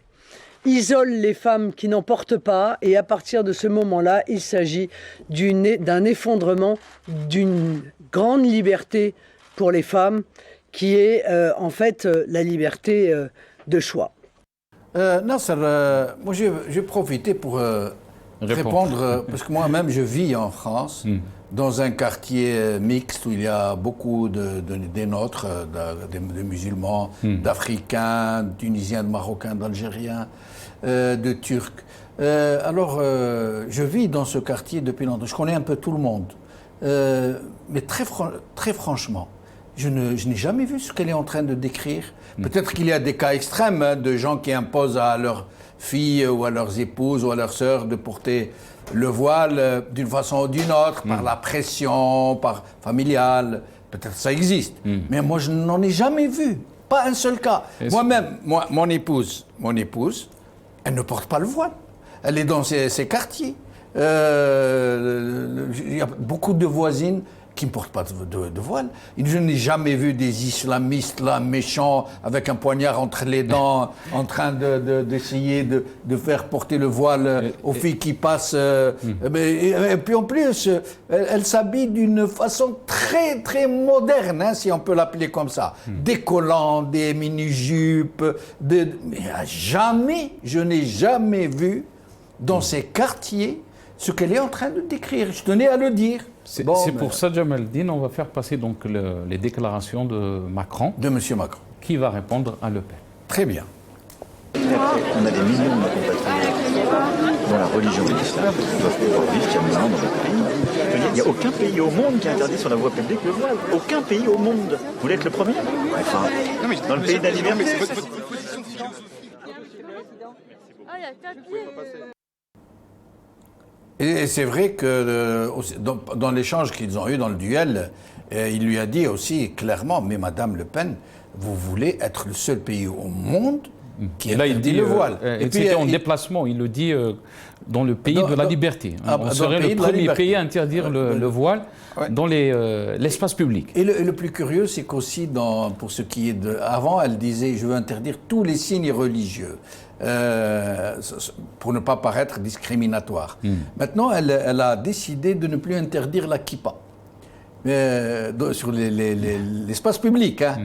C: isole les femmes qui n'en portent pas, et à partir de ce moment-là, il s'agit d'un effondrement d'une grande liberté pour les femmes, qui est en fait la liberté de choix.
A: Nasser, moi j'ai profité pour répondre, parce que moi-même je vis en France, dans un quartier mixte où il y a beaucoup des nôtres, de musulmans, d'Africains, de Tunisiens, de Marocains, d'Algériens, de Turcs. Alors je vis dans ce quartier depuis longtemps, je connais un peu tout le monde, mais très franchement, je n'ai jamais vu ce qu'elle est en train de décrire. Peut-être qu'il y a des cas extrêmes, hein, de gens qui imposent à leurs filles ou à leurs épouses ou à leurs sœurs de porter le voile d'une façon ou d'une autre, par la pression, par familiale. Peut-être ça existe. Mais moi, je n'en ai jamais vu. Pas un seul cas. Moi-même, mon épouse, elle ne porte pas le voile. Elle est dans ces quartiers. Il y a beaucoup de voisines qui ne portent pas de voile. Je n'ai jamais vu des islamistes là, méchants, avec un poignard entre les dents, en train d'essayer de faire porter le voile aux filles qui passent. Et puis en plus, elles s'habillent d'une façon très très moderne, hein, si on peut l'appeler comme ça. Des collants, des mini-jupes. Mais jamais, je n'ai jamais vu dans ces quartiers ce qu'elle est en train de décrire. Je tenais à le dire.
B: C'est pour ça, Jamaldine, on va faire passer donc les déclarations de Macron.
A: De M. Macron.
B: Qui va répondre à Le Pen.
A: Très bien.
K: On a des millions de nos compatriotes dont la religion est l'islam, qui doivent pouvoir vivre calmement dans notre pays. Il n'y a aucun pays au monde qui interdit sur la voie publique le voile. Aucun pays au monde. Vous voulez être le premier? Enfin, dans le pays de la liberté.
A: Et c'est vrai que dans l'échange qu'ils ont eu dans le duel, il lui a dit aussi clairement, mais Madame Le Pen, vous voulez être le seul pays au monde qui interdit le voile.
B: Et puis c'était en déplacement, il le dit dans le pays de la liberté. On serait le premier pays à interdire le voile dans l'espace public.
A: Et le plus curieux, c'est qu'aussi, pour ce qui est de... Avant, elle disait, je veux interdire tous les signes religieux. Pour ne pas paraître discriminatoire. Maintenant, elle a décidé de ne plus interdire la kippa sur l'espace public. Hein.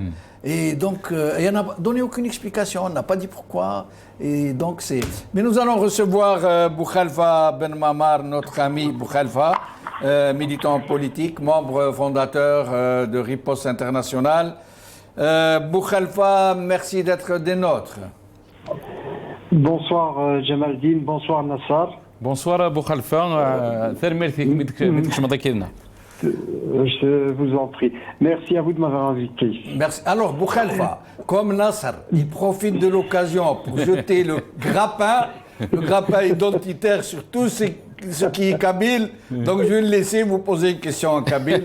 A: Et donc, elle n'a donné aucune explication, on n'a pas dit pourquoi. Et donc, Mais nous allons recevoir Boukhalifa Ben Mamar, notre ami Boukhalifa, militant politique, membre fondateur de Riposte Internationale. Boukhalifa, merci d'être des nôtres.
M: Bonsoir Jamaldine, bonsoir Nassar.
B: Bonsoir Boukhalifa,
M: je vous en prie. Merci à vous de m'avoir invité.
A: Merci. Alors Boukhalifa, comme Nassar, il profite de l'occasion pour jeter le grappin identitaire sur tout ce qui est kabyle. Donc je vais le laisser vous poser une question en kabyle.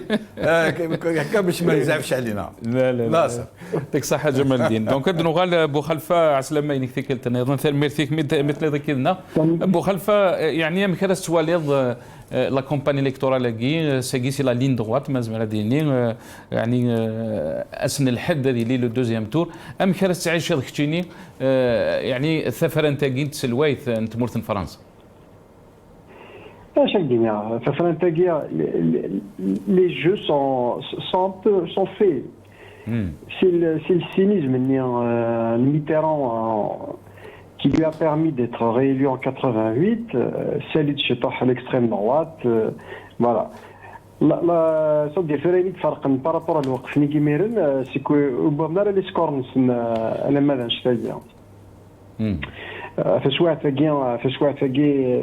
A: كمش ما يزعفش علينا.
B: لا يعطيك الصحة جمال الدين. دونك نغال بوخلفة عسلامة ينك ثيك أيضا ثيرميرثيك مثل ذاك لنا بوخلفة يعني مكان السواليض لا كومباني الكتورال كي سيجي سي لا لين دغوات مازال ديني يعني اسن الحد هذه لي لو دوزيام تور ام كان تعيش كتشيني يعني الثفران تاكين تسلوايث نتمورث فرنسا.
M: Chaque dîner, les jeux sont faits. C'est le cynisme Mitterrand qui lui a permis d'être réélu en 88, Salid Chetah à l'extrême droite, voilà. صوت ديال فرينيك فرق بارابور على الوقت فني كيميرن سي كو بغنا لي سكور انا ماذا نشتاجي فسوا ثاقي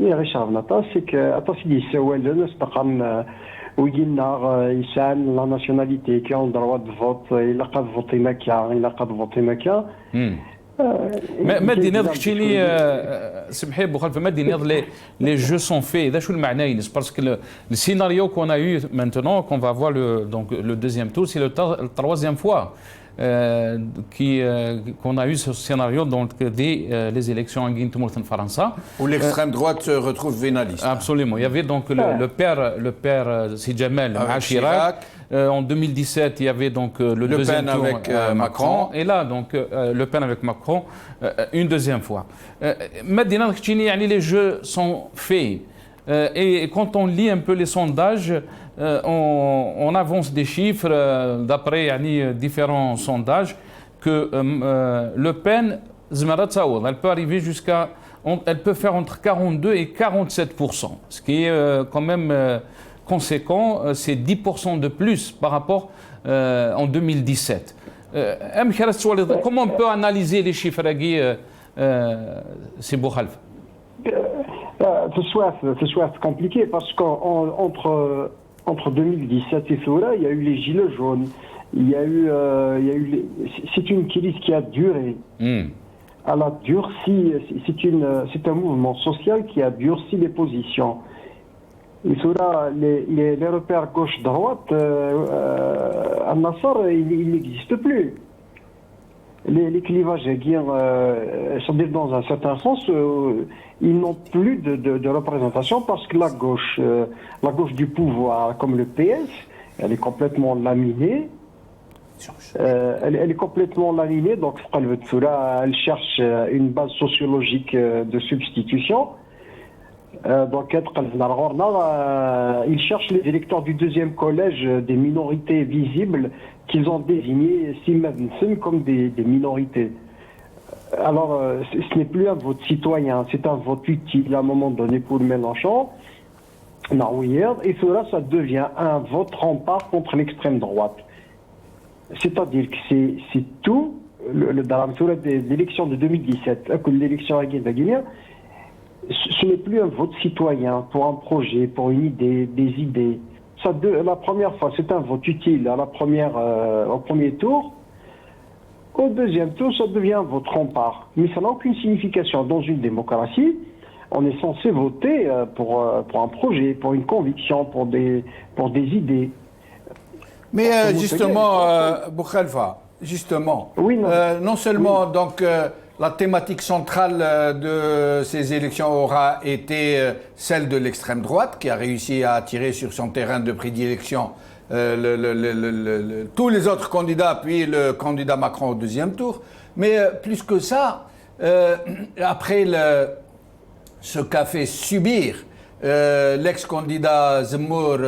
M: يا غير نطاس سي ك اطاس دي سوال نستقام ويجينا يسال لا ناسيوناليتي كي اون دروا دو فوت الا قد فوتي مكا الا قد فوتي مكا
B: ما ديناض كتشيني سمحي بوخالفه ما ديناض لي جو سون في هذا شو المعنى ينس باسكو لو سيناريو كون ا يو مانتونون كون فا فوار لو دوزيام تور سي لو troisième fois qu'on a eu ce scénario donc dès les élections en Guinée en France
A: où l'extrême droite se retrouve vénaliste.
B: Absolument. Il y avait donc le père Si Jamal Chirac. En 2017, il y avait donc le deuxième tour
A: avec Macron.
B: Et là, donc, Le Pen avec Macron, une deuxième fois. Maintenant, les jeux sont faits. Et quand on lit un peu les sondages, on avance des chiffres d'après différents sondages que Le Pen, elle peut arriver elle peut faire entre 42 et 47%, ce qui est quand même conséquent, c'est 10% de plus par rapport en 2017. Comment on peut analyser les chiffres c'est Boukhalifa?
M: C'est compliqué parce qu'entre 2017 et Soura, il y a eu les gilets jaunes, c'est une crise qui a duré. Elle a durci, c'est un mouvement social qui a durci les positions. Et Soura, les repères gauche-droite, à Nassar, il n'existe plus. les clivages, c'est-à-dire dans un certain sens, ils n'ont plus de représentation parce que la gauche du pouvoir, comme le PS, elle est complètement laminée. Elle est complètement laminée, donc elle cherche une base sociologique de substitution. Donc, ils cherchent les électeurs du deuxième collège des minorités visibles qu'ils ont désignés comme des minorités. Alors, ce n'est plus un vote citoyen, c'est un vote utile à un moment donné pour Mélenchon. Et cela, ça devient un vote rempart contre l'extrême droite. C'est-à-dire que c'est tout, dans l'élection de 2017, l'élection à Guinée, ce n'est plus un vote citoyen pour un projet, pour une idée, des idées. La première fois, c'est un vote utile au premier tour. Au deuxième tour, ça devient un vote rempart. Mais ça n'a aucune signification. Dans une démocratie, on est censé voter pour un projet, pour une conviction, pour des idées.
A: Mais justement, Boukhalifa, oui, non seulement donc la thématique centrale de ces élections aura été celle de l'extrême droite, qui a réussi à attirer sur son terrain de prédilection tous les autres candidats, puis le candidat Macron au deuxième tour. Mais plus que ça, après ce qu'a fait subir l'ex-candidat Zemmour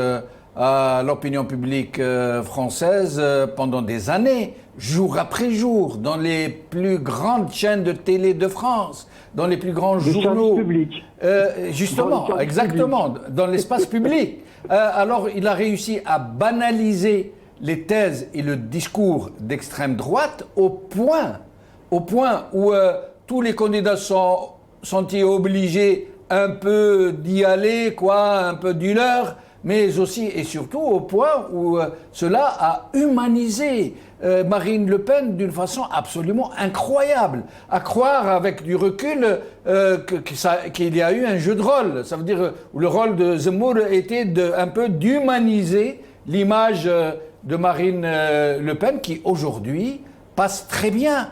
A: à l'opinion publique française pendant des années, jour après jour, dans les plus grandes chaînes de télé de France, dans les plus grands journaux.
M: Public.
A: Justement, exactement, dans l'espace public. Alors, il a réussi à banaliser les thèses et le discours d'extrême droite au point où tous les candidats sont-ils obligés un peu d'y aller, un peu du leur, mais aussi et surtout au point où cela a humanisé Marine Le Pen d'une façon absolument incroyable. À croire avec du recul qu'il y a eu un jeu de rôle. Ça veut dire où le rôle de Zemmour était un peu d'humaniser l'image de Marine Le Pen qui aujourd'hui passe très bien,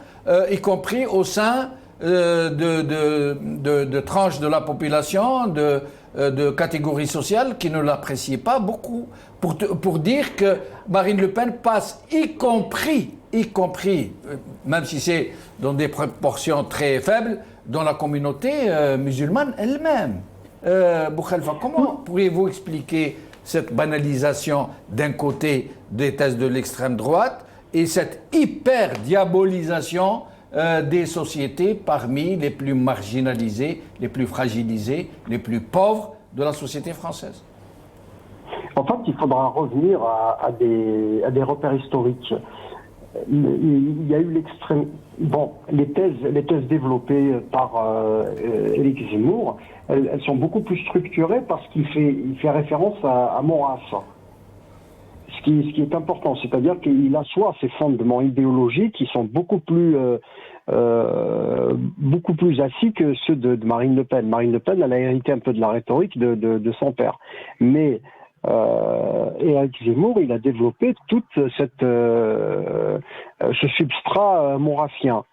A: y compris au sein de tranches de la population, de catégories sociales qui ne l'appréciaient pas beaucoup, pour dire que Marine Le Pen passe, y compris, même si c'est dans des proportions très faibles, dans la communauté musulmane elle-même. Boukhalifa, comment pourriez-vous expliquer cette banalisation d'un côté des thèses de l'extrême droite et cette hyper-diabolisation des sociétés parmi les plus marginalisées, les plus fragilisées, les plus pauvres de la société française?
M: En fait, il faudra revenir à des repères historiques. Il y a eu l'extrême... Bon, les thèses développées par Éric Zemmour, elles sont beaucoup plus structurées parce qu'il fait référence à Maurras. Ce qui est important, c'est-à-dire qu'il assoit ses fondements idéologiques qui sont beaucoup plus assis que ceux de Marine Le Pen. Marine Le Pen, elle a hérité un peu de la rhétorique de son père. Mais Éric Zemmour, il a développé tout ce substrat maurassien.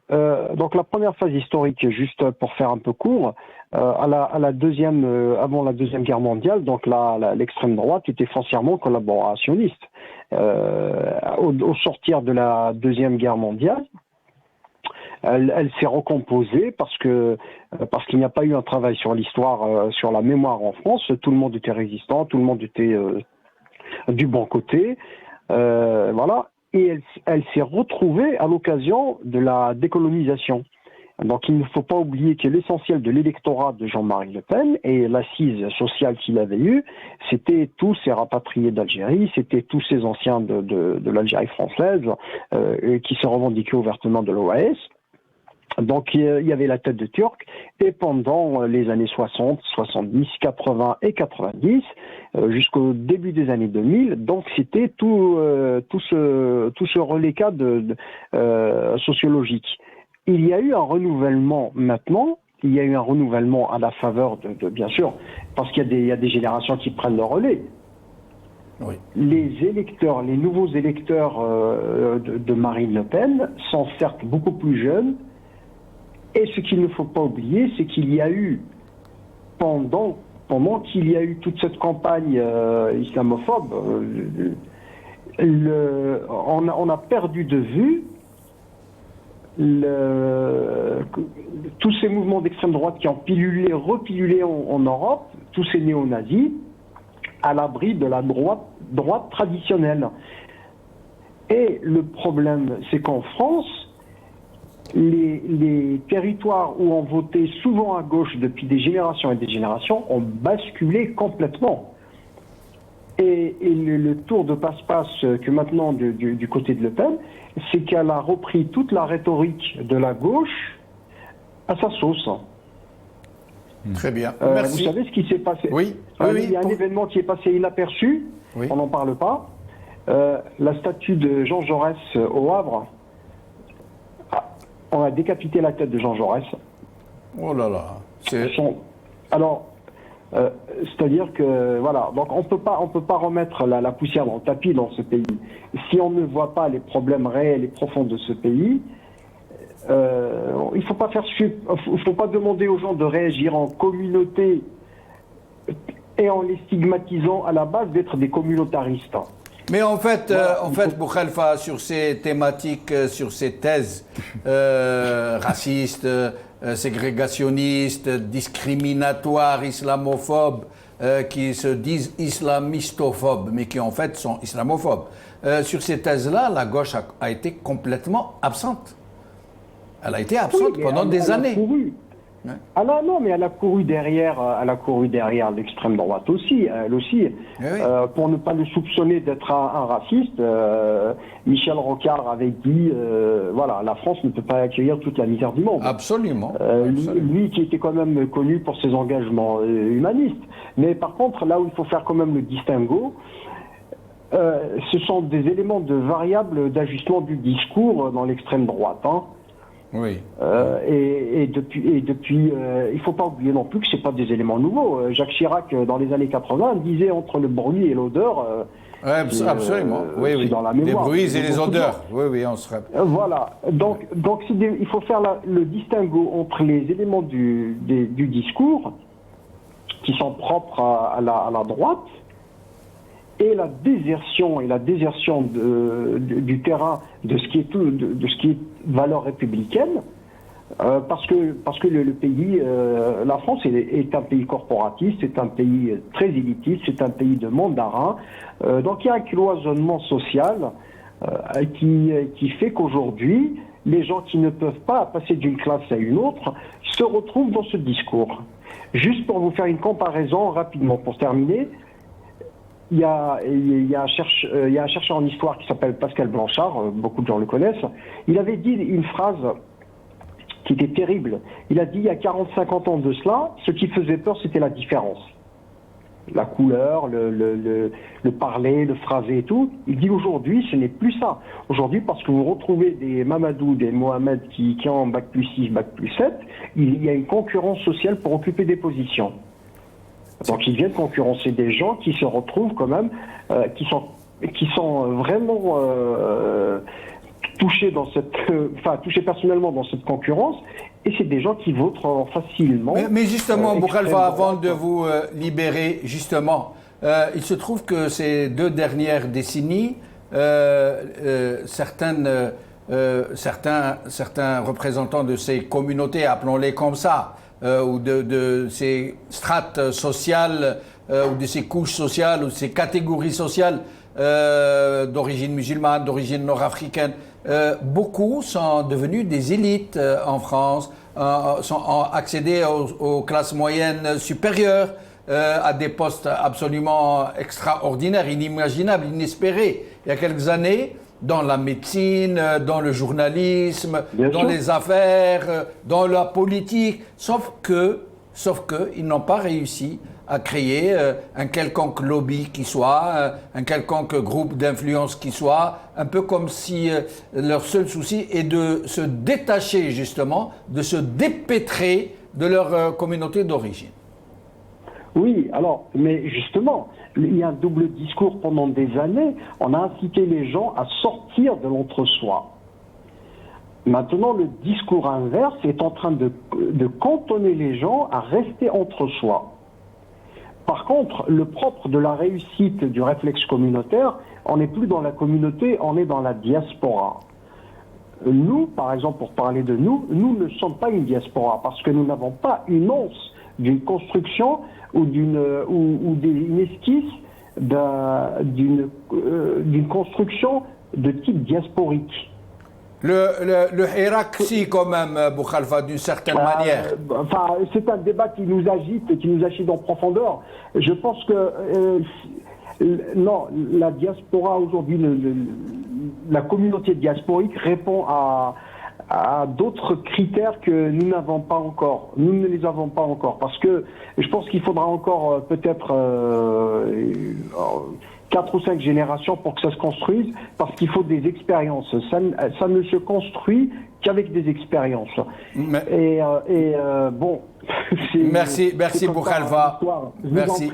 M: Donc la première phase historique, juste pour faire un peu court, avant la Deuxième Guerre mondiale, donc l'extrême droite était foncièrement collaborationniste. Au sortir de la Deuxième Guerre mondiale, elle s'est recomposée parce qu'il n'y a pas eu un travail sur l'histoire, sur la mémoire en France. Tout le monde était résistant, tout le monde était du bon côté, voilà. Et elle s'est retrouvée à l'occasion de la décolonisation. Donc il ne faut pas oublier que l'essentiel de l'électorat de Jean-Marie Le Pen et l'assise sociale qu'il avait eue, c'était tous ces rapatriés d'Algérie, c'était tous ces anciens de l'Algérie française qui se revendiquaient ouvertement de l'OAS. Donc il y avait la tête de Turc, et pendant les années 60, 70, 80 et 90, jusqu'au début des années 2000, donc c'était tout ce reliquat sociologique. Il y a eu un renouvellement maintenant, il y a eu un renouvellement à la faveur bien sûr, parce qu'il y a des générations qui prennent le relais. les électeurs, les nouveaux électeurs de Marine Le Pen sont certes beaucoup plus jeunes. Et ce qu'il ne faut pas oublier, c'est qu'il y a eu, pendant qu'il y a eu toute cette campagne islamophobe, on a perdu de vue tous ces mouvements d'extrême droite qui ont repilulé en Europe, tous ces néo-nazis, à l'abri de la droite traditionnelle. Et le problème, c'est qu'en France, les territoires où on votait souvent à gauche depuis des générations et des générations ont basculé complètement. Et le tour de passe-passe que maintenant du côté de Le Pen, c'est qu'elle a repris toute la rhétorique de la gauche à sa sauce.
A: Très bien. Merci.
M: Vous savez ce qui s'est passé?
A: Oui.
M: Il y a un événement qui est passé inaperçu, on n'en parle pas. La statue de Jean Jaurès au Havre, on a décapité la tête de Jean Jaurès.
A: Oh là là.
M: Alors, c'est-à-dire que, voilà, donc on peut pas remettre la poussière dans le tapis dans ce pays. Si on ne voit pas les problèmes réels et profonds de ce pays, il faut pas demander aux gens de réagir en communauté et en les stigmatisant à la base d'être des communautaristes.
A: Mais en fait, Boukhalifa, sur ces thématiques, sur ces thèses racistes, ségrégationnistes, discriminatoires, islamophobes, qui se disent islamistophobes, mais qui en fait sont islamophobes. Sur ces thèses-là, la gauche a été complètement absente. Elle a été absente pendant des années.
M: Ah non, mais elle a couru derrière l'extrême droite aussi, elle aussi. Pour ne pas le soupçonner d'être un raciste, Michel Rocard avait dit, voilà, la France ne peut pas accueillir toute la misère du monde.
A: Absolument.
M: Lui qui était quand même connu pour ses engagements humanistes. Mais par contre, là où il faut faire quand même le distinguo, ce sont des éléments de variables d'ajustement du discours dans l'extrême droite. Hein.
A: Oui.
M: Et depuis, il ne faut pas oublier non plus que ce n'est pas des éléments nouveaux. Jacques Chirac, dans les années 80, disait entre le bruit et l'odeur.
A: Absolument. Oui.
M: Dans la mémoire.
A: Les bruits et les odeurs. Oui, on se rappelle.
M: Voilà. Donc il faut faire le distinguo entre les éléments du discours qui sont propres à la droite et la désertion du terrain de ce qui est valeur républicaine, parce que le pays, la France est un pays corporatiste, c'est un pays très élitiste, c'est un pays de mandarins, donc il y a un cloisonnement social qui fait qu'aujourd'hui, les gens qui ne peuvent pas passer d'une classe à une autre se retrouvent dans ce discours. Juste pour vous faire une comparaison rapidement, pour terminer, il y a un chercheur en histoire qui s'appelle Pascal Blanchard, beaucoup de gens le connaissent. Il avait dit une phrase qui était terrible. Il a dit il y a 40-50 ans de cela, ce qui faisait peur, c'était la différence. La couleur, le parler, le phrasé et tout. Il dit aujourd'hui, ce n'est plus ça. Aujourd'hui, parce que vous retrouvez des Mamadou, des Mohamed qui ont bac plus 6, bac plus 7, il y a une concurrence sociale pour occuper des positions. Donc ils viennent concurrencer des gens qui se retrouvent quand même, qui sont vraiment touchés touchés personnellement dans cette concurrence, et c'est des gens qui votent facilement.
A: Mais justement, Boukhalifa, avant de vous libérer, justement, il se trouve que ces 2 dernières décennies, certains représentants de ces communautés, appelons-les comme ça, ou de ces strates sociales, ou de ces couches sociales, ou de ces catégories sociales d'origine musulmane, d'origine nord-africaine, beaucoup sont devenus des élites en France, ont accédé aux classes moyennes supérieures, à des postes absolument extraordinaires, inimaginables, inespérés. Il y a quelques années, dans la médecine, dans le journalisme, dans les affaires, dans la politique, sauf que ils n'ont pas réussi à créer un quelconque lobby qui soit, un quelconque groupe d'influence qui soit, un peu comme si leur seul souci est de se détacher justement, de se dépêtrer de leur communauté d'origine.
M: Oui, alors, mais justement, il y a un double discours pendant des années. On a incité les gens à sortir de l'entre-soi. Maintenant, le discours inverse est en train de cantonner les gens à rester entre soi. Par contre, le propre de la réussite du réflexe communautaire, on n'est plus dans la communauté, on est dans la diaspora. Nous, par exemple, pour parler de nous, nous ne sommes pas une diaspora parce que nous n'avons pas une once d'une construction ou d'une esquisse d'une construction de type diasporique.
A: Le Hirak, si, quand même, Boukhalifa, d'une certaine manière.
M: Enfin, c'est un débat qui nous agite et qui nous agite en profondeur. Je pense que non, la diaspora aujourd'hui, la communauté diasporique répond à d'autres critères que nous n'avons pas encore. Nous ne les avons pas encore parce que je pense qu'il faudra encore peut-être 4 ou 5 générations pour que ça se construise, parce qu'il faut des expériences. Ça ne se construit qu'avec des expériences. Bon.
A: Merci Boukhalifa. Merci.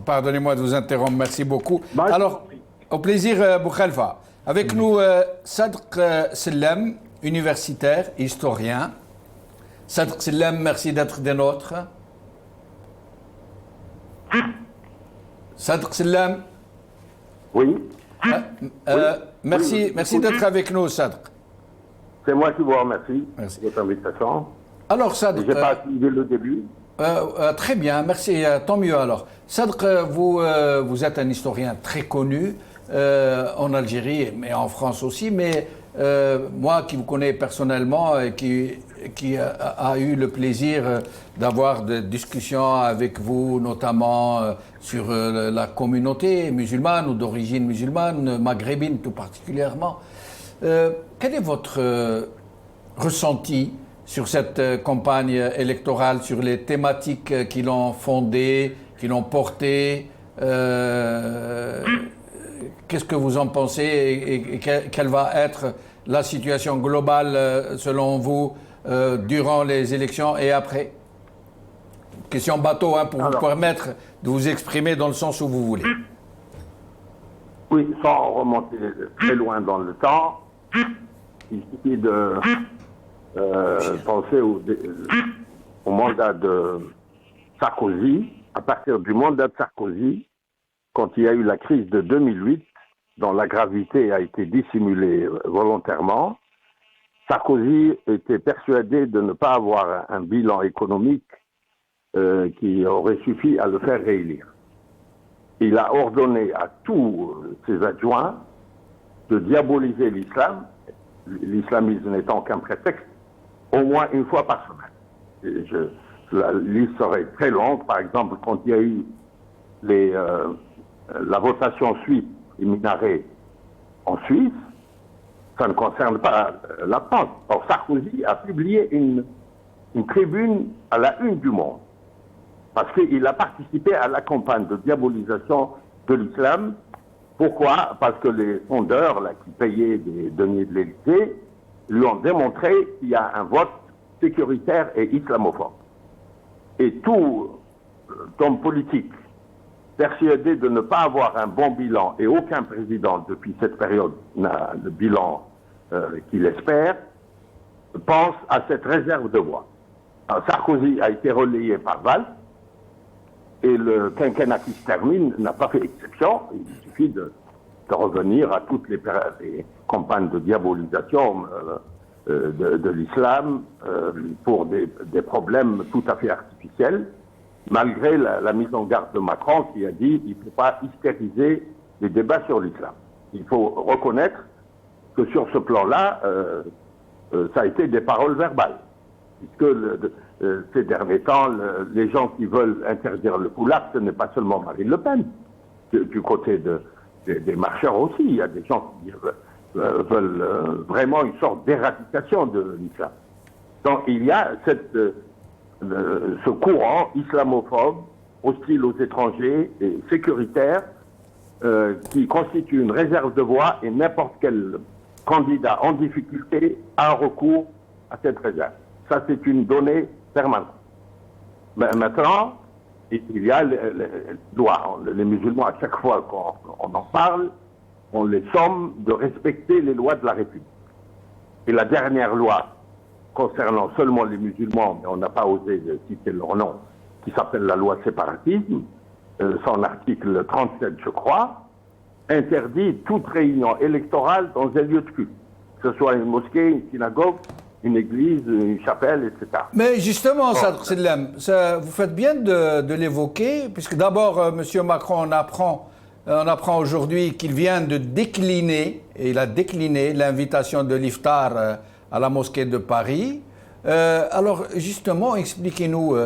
A: Pardonnez-moi de vous interrompre. Merci beaucoup. Alors, au plaisir, Boukhalifa. Avec nous, Sadr Sellem, universitaire, historien. Sadr Sellem, merci d'être des nôtres. Sadr Sellem.
N: Oui.
A: Merci d'être avec nous, Sadr.
N: C'est moi qui vous remercie de votre invitation.
A: Alors, Sadr.
N: Je n'ai pas suivi le début.
A: Très bien, merci. Tant mieux alors. Sadr, vous êtes un historien très connu en Algérie, mais en France aussi. Mais moi, qui vous connais personnellement et qui a eu le plaisir d'avoir des discussions avec vous, notamment sur la communauté musulmane ou d'origine musulmane, maghrébine tout particulièrement. Quel est votre ressenti sur cette campagne électorale, sur les thématiques qui l'ont fondée, qui l'ont portée? Qu'est-ce que vous en pensez et quelle va être la situation globale selon vous durant les élections et après? Question bateau pour vous permettre de vous exprimer dans le sens où vous voulez.
N: Oui, sans remonter très loin dans le temps, il suffit de penser au mandat de Sarkozy. À partir du mandat de Sarkozy, quand il y a eu la crise de 2008, dont la gravité a été dissimulée volontairement, Sarkozy était persuadé de ne pas avoir un bilan économique qui aurait suffi à le faire réélire. Il a ordonné à tous ses adjoints de diaboliser l'islam, l'islamisme n'étant qu'un prétexte, au moins une fois par semaine. La liste serait très longue. Par exemple, quand il y a eu la votation suisse des minarets en Suisse, ça ne concerne pas la France. Or, Sarkozy a publié une tribune à la une du Monde, parce qu'il a participé à la campagne de diabolisation de l'islam. Pourquoi? Parce que les sondeurs là, qui payaient des deniers de l'Élysée lui ont démontré qu'il y a un vote sécuritaire et islamophobe. Et tout homme politique persuadé de ne pas avoir un bon bilan, et aucun président depuis cette période n'a le bilan qu'il espère, pense à cette réserve de voix. Alors, Sarkozy a été relayé par Valls, et le quinquennat qui se termine n'a pas fait exception. Il suffit de revenir à toutes les campagnes de diabolisation de l'islam pour des problèmes tout à fait artificiels, malgré la mise en garde de Macron qui a dit qu'il ne faut pas hystériser les débats sur l'islam. Il faut reconnaître que sur ce plan-là, ça a été des paroles verbales. Puisque ces derniers temps, les gens qui veulent interdire le foulard, ce n'est pas seulement Marine Le Pen. Du côté des marcheurs aussi, il y a des gens qui veulent vraiment une sorte d'éradication de l'islam. Donc il y a ce courant islamophobe, hostile aux étrangers et sécuritaire, qui constitue une réserve de voix, et n'importe quel candidat en difficulté a recours à cette réserve. Ça, c'est une donnée permanente. Mais maintenant, il y a les lois. Les musulmans, à chaque fois qu'on en parle, on les somme de respecter les lois de la République. Et la dernière loi concernant seulement les musulmans, mais on n'a pas osé citer leur nom, qui s'appelle la loi séparatisme, son article 37, je crois, interdit toute réunion électorale dans un lieu de culte, que ce soit une mosquée, une synagogue, une église, une chapelle, etc.
A: Mais justement, Sadr Sellem, vous faites bien de l'évoquer, puisque d'abord, M. Macron, on apprend aujourd'hui qu'il vient de décliner, et il a décliné l'invitation de l'Iftar à la mosquée de Paris. Alors, justement, expliquez-nous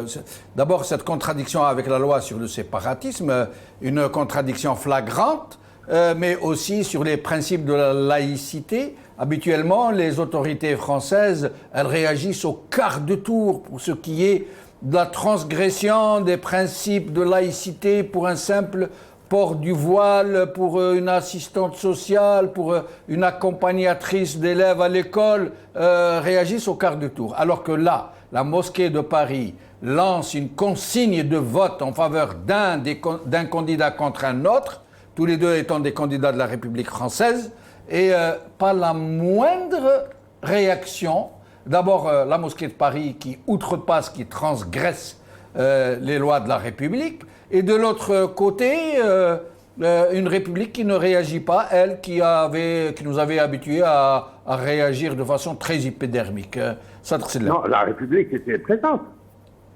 A: d'abord cette contradiction avec la loi sur le séparatisme, une contradiction flagrante, mais aussi sur les principes de la laïcité. Habituellement, les autorités françaises, elles réagissent au quart de tour pour ce qui est de la transgression des principes de laïcité pour un simple port du voile, pour une assistante sociale, pour une accompagnatrice d'élèves à l'école, réagissent au quart de tour. Alors que là, la mosquée de Paris lance une consigne de vote en faveur d'un candidat contre un autre, tous les deux étant des candidats de la République française, et pas la moindre réaction. D'abord, la mosquée de Paris qui outrepasse, qui transgresse les lois de la République, et de l'autre côté, une République qui ne réagit pas, elle qui nous avait habitués à réagir de façon très épidermique.
N: Non, la République était présente.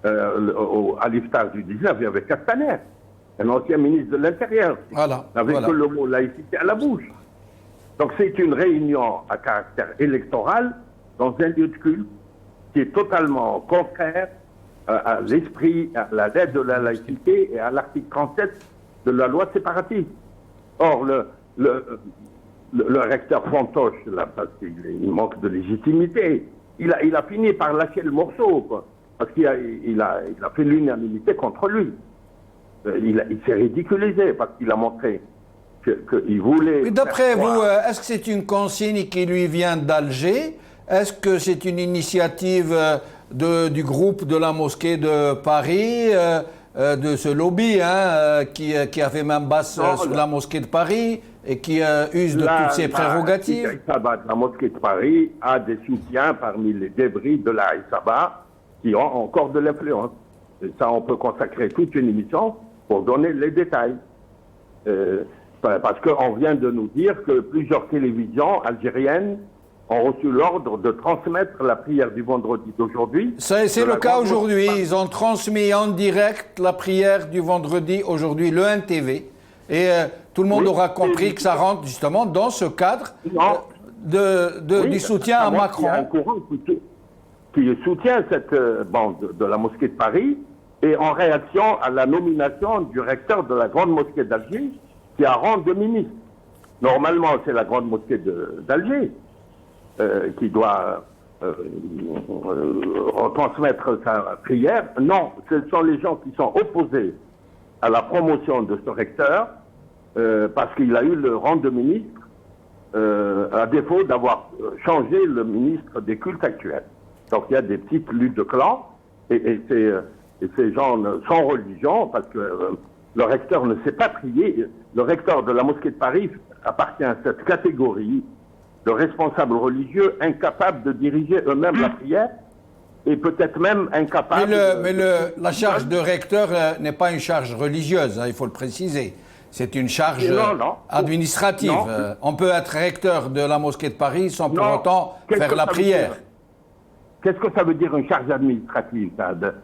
N: À l'Iftar du 19, il y avait Castaner, un ancien ministre de l'Intérieur, avec que le mot laïcité à la bouche. Donc c'est une réunion à caractère électoral dans un lieu de culte qui est totalement contraire à l'esprit, à la lettre de la laïcité et à l'article 37 de la loi séparatiste. Or, le recteur Fontoche, là, parce qu'il manque de légitimité, il a fini par lâcher le morceau, quoi, parce qu'il a fait l'unanimité contre lui. Il s'est ridiculisé parce qu'il a montré qu'il voulait...
A: Mais d'après vous, est-ce que c'est une consigne qui lui vient d'Alger? Est-ce que c'est une initiative du groupe de la mosquée de Paris, de ce lobby qui a fait main basse sur la mosquée de Paris et qui use de toutes ses prérogatives?
N: La mosquée de Paris a des soutiens parmi les débris de la Aïsaba qui ont encore de l'influence. Et ça, on peut consacrer toute une émission pour donner les détails. Parce qu'on vient de nous dire que plusieurs télévisions algériennes ont reçu l'ordre de transmettre la prière du vendredi d'aujourd'hui.
A: C'est le cas aujourd'hui. Ils ont transmis en direct la prière du vendredi aujourd'hui, le 1TV. Et tout le monde aura compris que ça rentre justement dans ce cadre du soutien à Macron.
N: Il y a un courant qui soutient cette bande de la mosquée de Paris et en réaction à la nomination du recteur de la grande mosquée d'Alger qui a rang de ministre. Normalement, c'est la grande mosquée d'Alger qui doit retransmettre sa prière. Non, ce sont les gens qui sont opposés à la promotion de ce recteur parce qu'il a eu le rang de ministre à défaut d'avoir changé le ministre des cultes actuels. Donc il y a des petites luttes de clans et ces gens sans religion parce que le recteur ne sait pas prier. Le recteur de la mosquée de Paris appartient à cette catégorie de responsables religieux incapables de diriger eux-mêmes la prière et peut-être même incapables...
A: Mais la charge de recteur n'est pas une charge religieuse, il faut le préciser. C'est une charge administrative. On peut être recteur de la mosquée de Paris sans pour autant faire la prière.
N: Qu'est-ce que ça veut dire une charge administrative ça,
A: de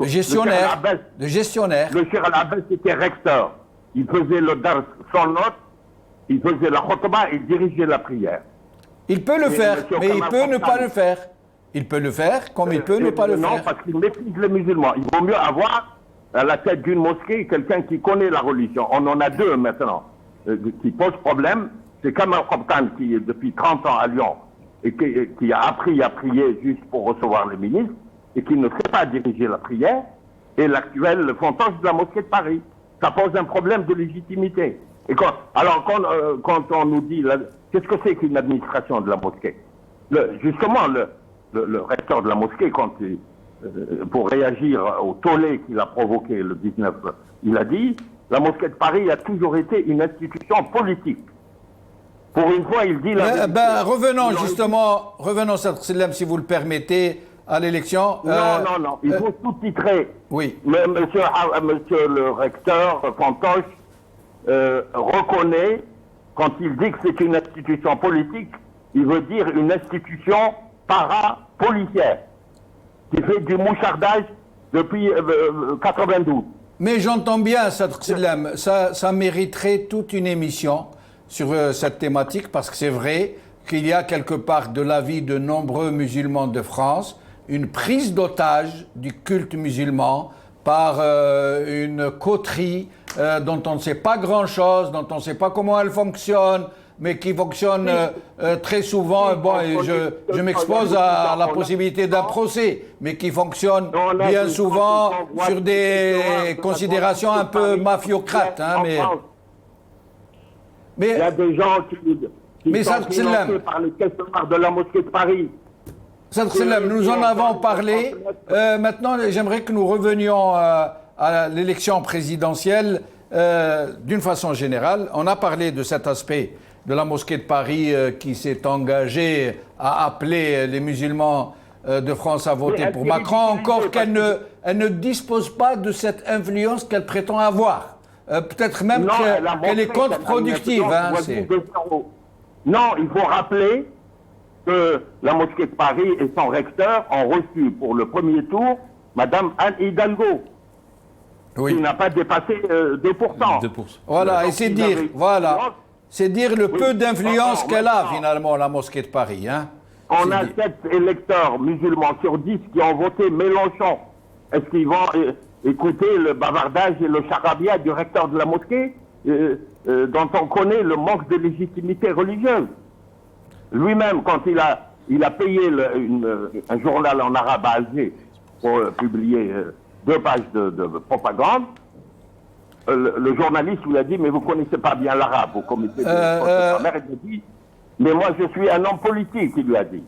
A: gestionnaire. Le
N: Cheikh Al-Abbas était recteur. Il faisait le dars sans note, il faisait la khutba, il dirigeait la prière.
A: Il peut le faire, mais il peut ne pas le faire. Il peut le faire comme il peut ne pas le faire.
N: Non, parce qu'il méprise les musulmans. Il vaut mieux avoir à la tête d'une mosquée quelqu'un qui connaît la religion. On en a deux maintenant qui posent problème. C'est Kamal Khabtan qui est depuis 30 ans à Lyon et qui a appris à prier juste pour recevoir les ministres et qui ne sait pas diriger la prière, et l'actuel Fontoche de la mosquée de Paris. Ça pose un problème de légitimité. Et quand on nous dit, qu'est-ce que c'est qu'une administration de la mosquée? Justement, le recteur de la mosquée, quand pour réagir au tollé qu'il a provoqué le 19, il a dit « La mosquée de Paris a toujours été une institution politique ». Pour une fois, il dit la vérité.
A: Revenons, Sadr, si vous le permettez, à l'élection.
N: Non, il faut sous-titrer.
A: Oui.
N: Monsieur le recteur Fantoche reconnaît, quand il dit que c'est une institution politique, il veut dire une institution para-policière, qui fait du mouchardage depuis 92.
A: Mais j'entends bien, Sadr Silem, ça mériterait toute une émission sur cette thématique, parce que c'est vrai qu'il y a quelque part de l'avis de nombreux musulmans de France une prise d'otage du culte musulman par une coterie dont on ne sait pas grand-chose, dont on ne sait pas comment elle fonctionne, mais qui fonctionne très souvent, je m'expose à la possibilité d'un procès, mais qui fonctionne bien souvent sur des considérations un peu mafiocrates.
N: Mais il y a des gens qui sont financés par les caisses noires de la mosquée de Paris.
A: Sadr Silem, nous en avons parlé. Maintenant, j'aimerais que nous revenions à l'élection présidentielle d'une façon générale. On a parlé de cet aspect de la mosquée de Paris qui s'est engagée à appeler les musulmans de France à voter pour Macron, encore qu'elle ne dispose pas de cette influence qu'elle prétend avoir. Peut-être même qu'elle est contre-productive.
N: Non, il faut rappeler que la mosquée de Paris et son recteur ont reçu pour le premier tour Madame Anne Hidalgo, qui n'a pas dépassé 2%.
A: Voilà, et c'est dire, c'est dire le peu d'influence qu'elle a finalement, la mosquée de Paris.
N: On a 7 électeurs musulmans sur 10 qui ont voté Mélenchon. Est-ce qu'ils vont écouter le bavardage et le charabia du recteur de la mosquée, dont on connaît le manque de légitimité religieuse? Lui-même, quand il a payé un journal en arabe à Alger pour publier 2 pages de propagande, le journaliste lui a dit « Mais vous ne connaissez pas bien l'arabe au comité de sa mère ». Il a dit « Mais moi, je suis un homme politique », il lui a dit.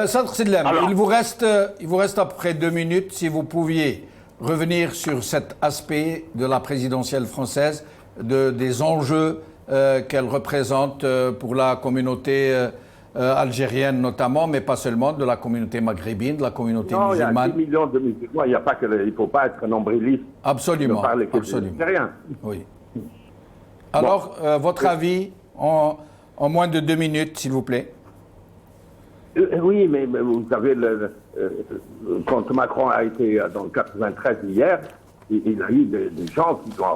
A: Sadr Silem, il vous reste à peu près 2 minutes. Si vous pouviez revenir sur cet aspect de la présidentielle française, des enjeux qu'elle représente pour la communauté algérienne notamment, mais pas seulement, de la communauté maghrébine, de la communauté musulmane.
N: Il y a 10 millions de musulmans, il ne faut pas être nombriliste.
A: Absolument.
N: Rien.
A: Oui. Alors, votre avis en moins de 2 minutes, s'il vous plaît.
N: Oui, mais vous savez, quand Macron a été dans le 93 hier, il a eu des gens qui ont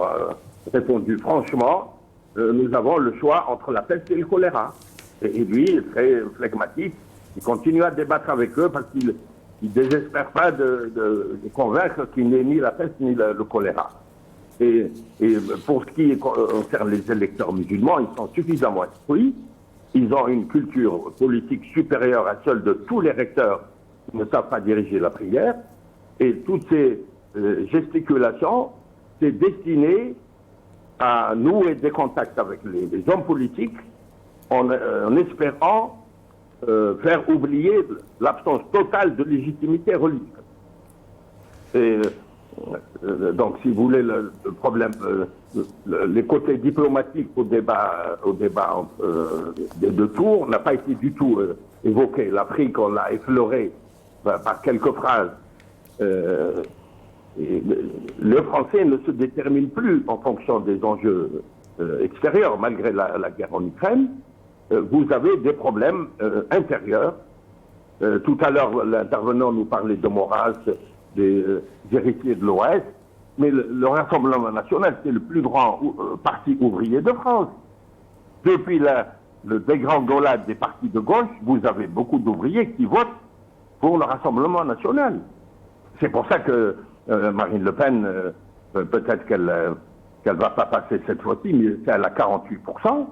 N: répondu franchement, nous avons le choix entre la peste et le choléra. Et lui, très flegmatique, il continue à débattre avec eux parce qu'il ne désespère pas de convaincre qu'il n'est ni la peste ni le choléra. Et pour ce qui concerne les électeurs musulmans, ils sont suffisamment instruits. Ils ont une culture politique supérieure à celle de tous les recteurs qui ne savent pas diriger la prière. Et toutes ces gesticulations, c'est destiné à nouer des contacts avec les hommes politiques en espérant faire oublier l'absence totale de légitimité religieuse. Et donc, si vous voulez, le problème, les côtés diplomatiques au débat des 2 tours n'a pas été du tout évoqué. L'Afrique, on l'a effleuré par quelques phrases. Le français ne se détermine plus en fonction des enjeux extérieurs, malgré la guerre en Ukraine. Vous avez des problèmes intérieurs. Tout à l'heure, l'intervenant nous parlait de Maurras, des héritiers de l'Ouest, mais le Rassemblement national, c'est le plus grand parti ouvrier de France. Depuis le dégringolade des partis de gauche, vous avez beaucoup d'ouvriers qui votent pour le Rassemblement national. C'est pour ça que Marine Le Pen, peut-être qu'elle ne va pas passer cette fois-ci, mais si elle a 48%,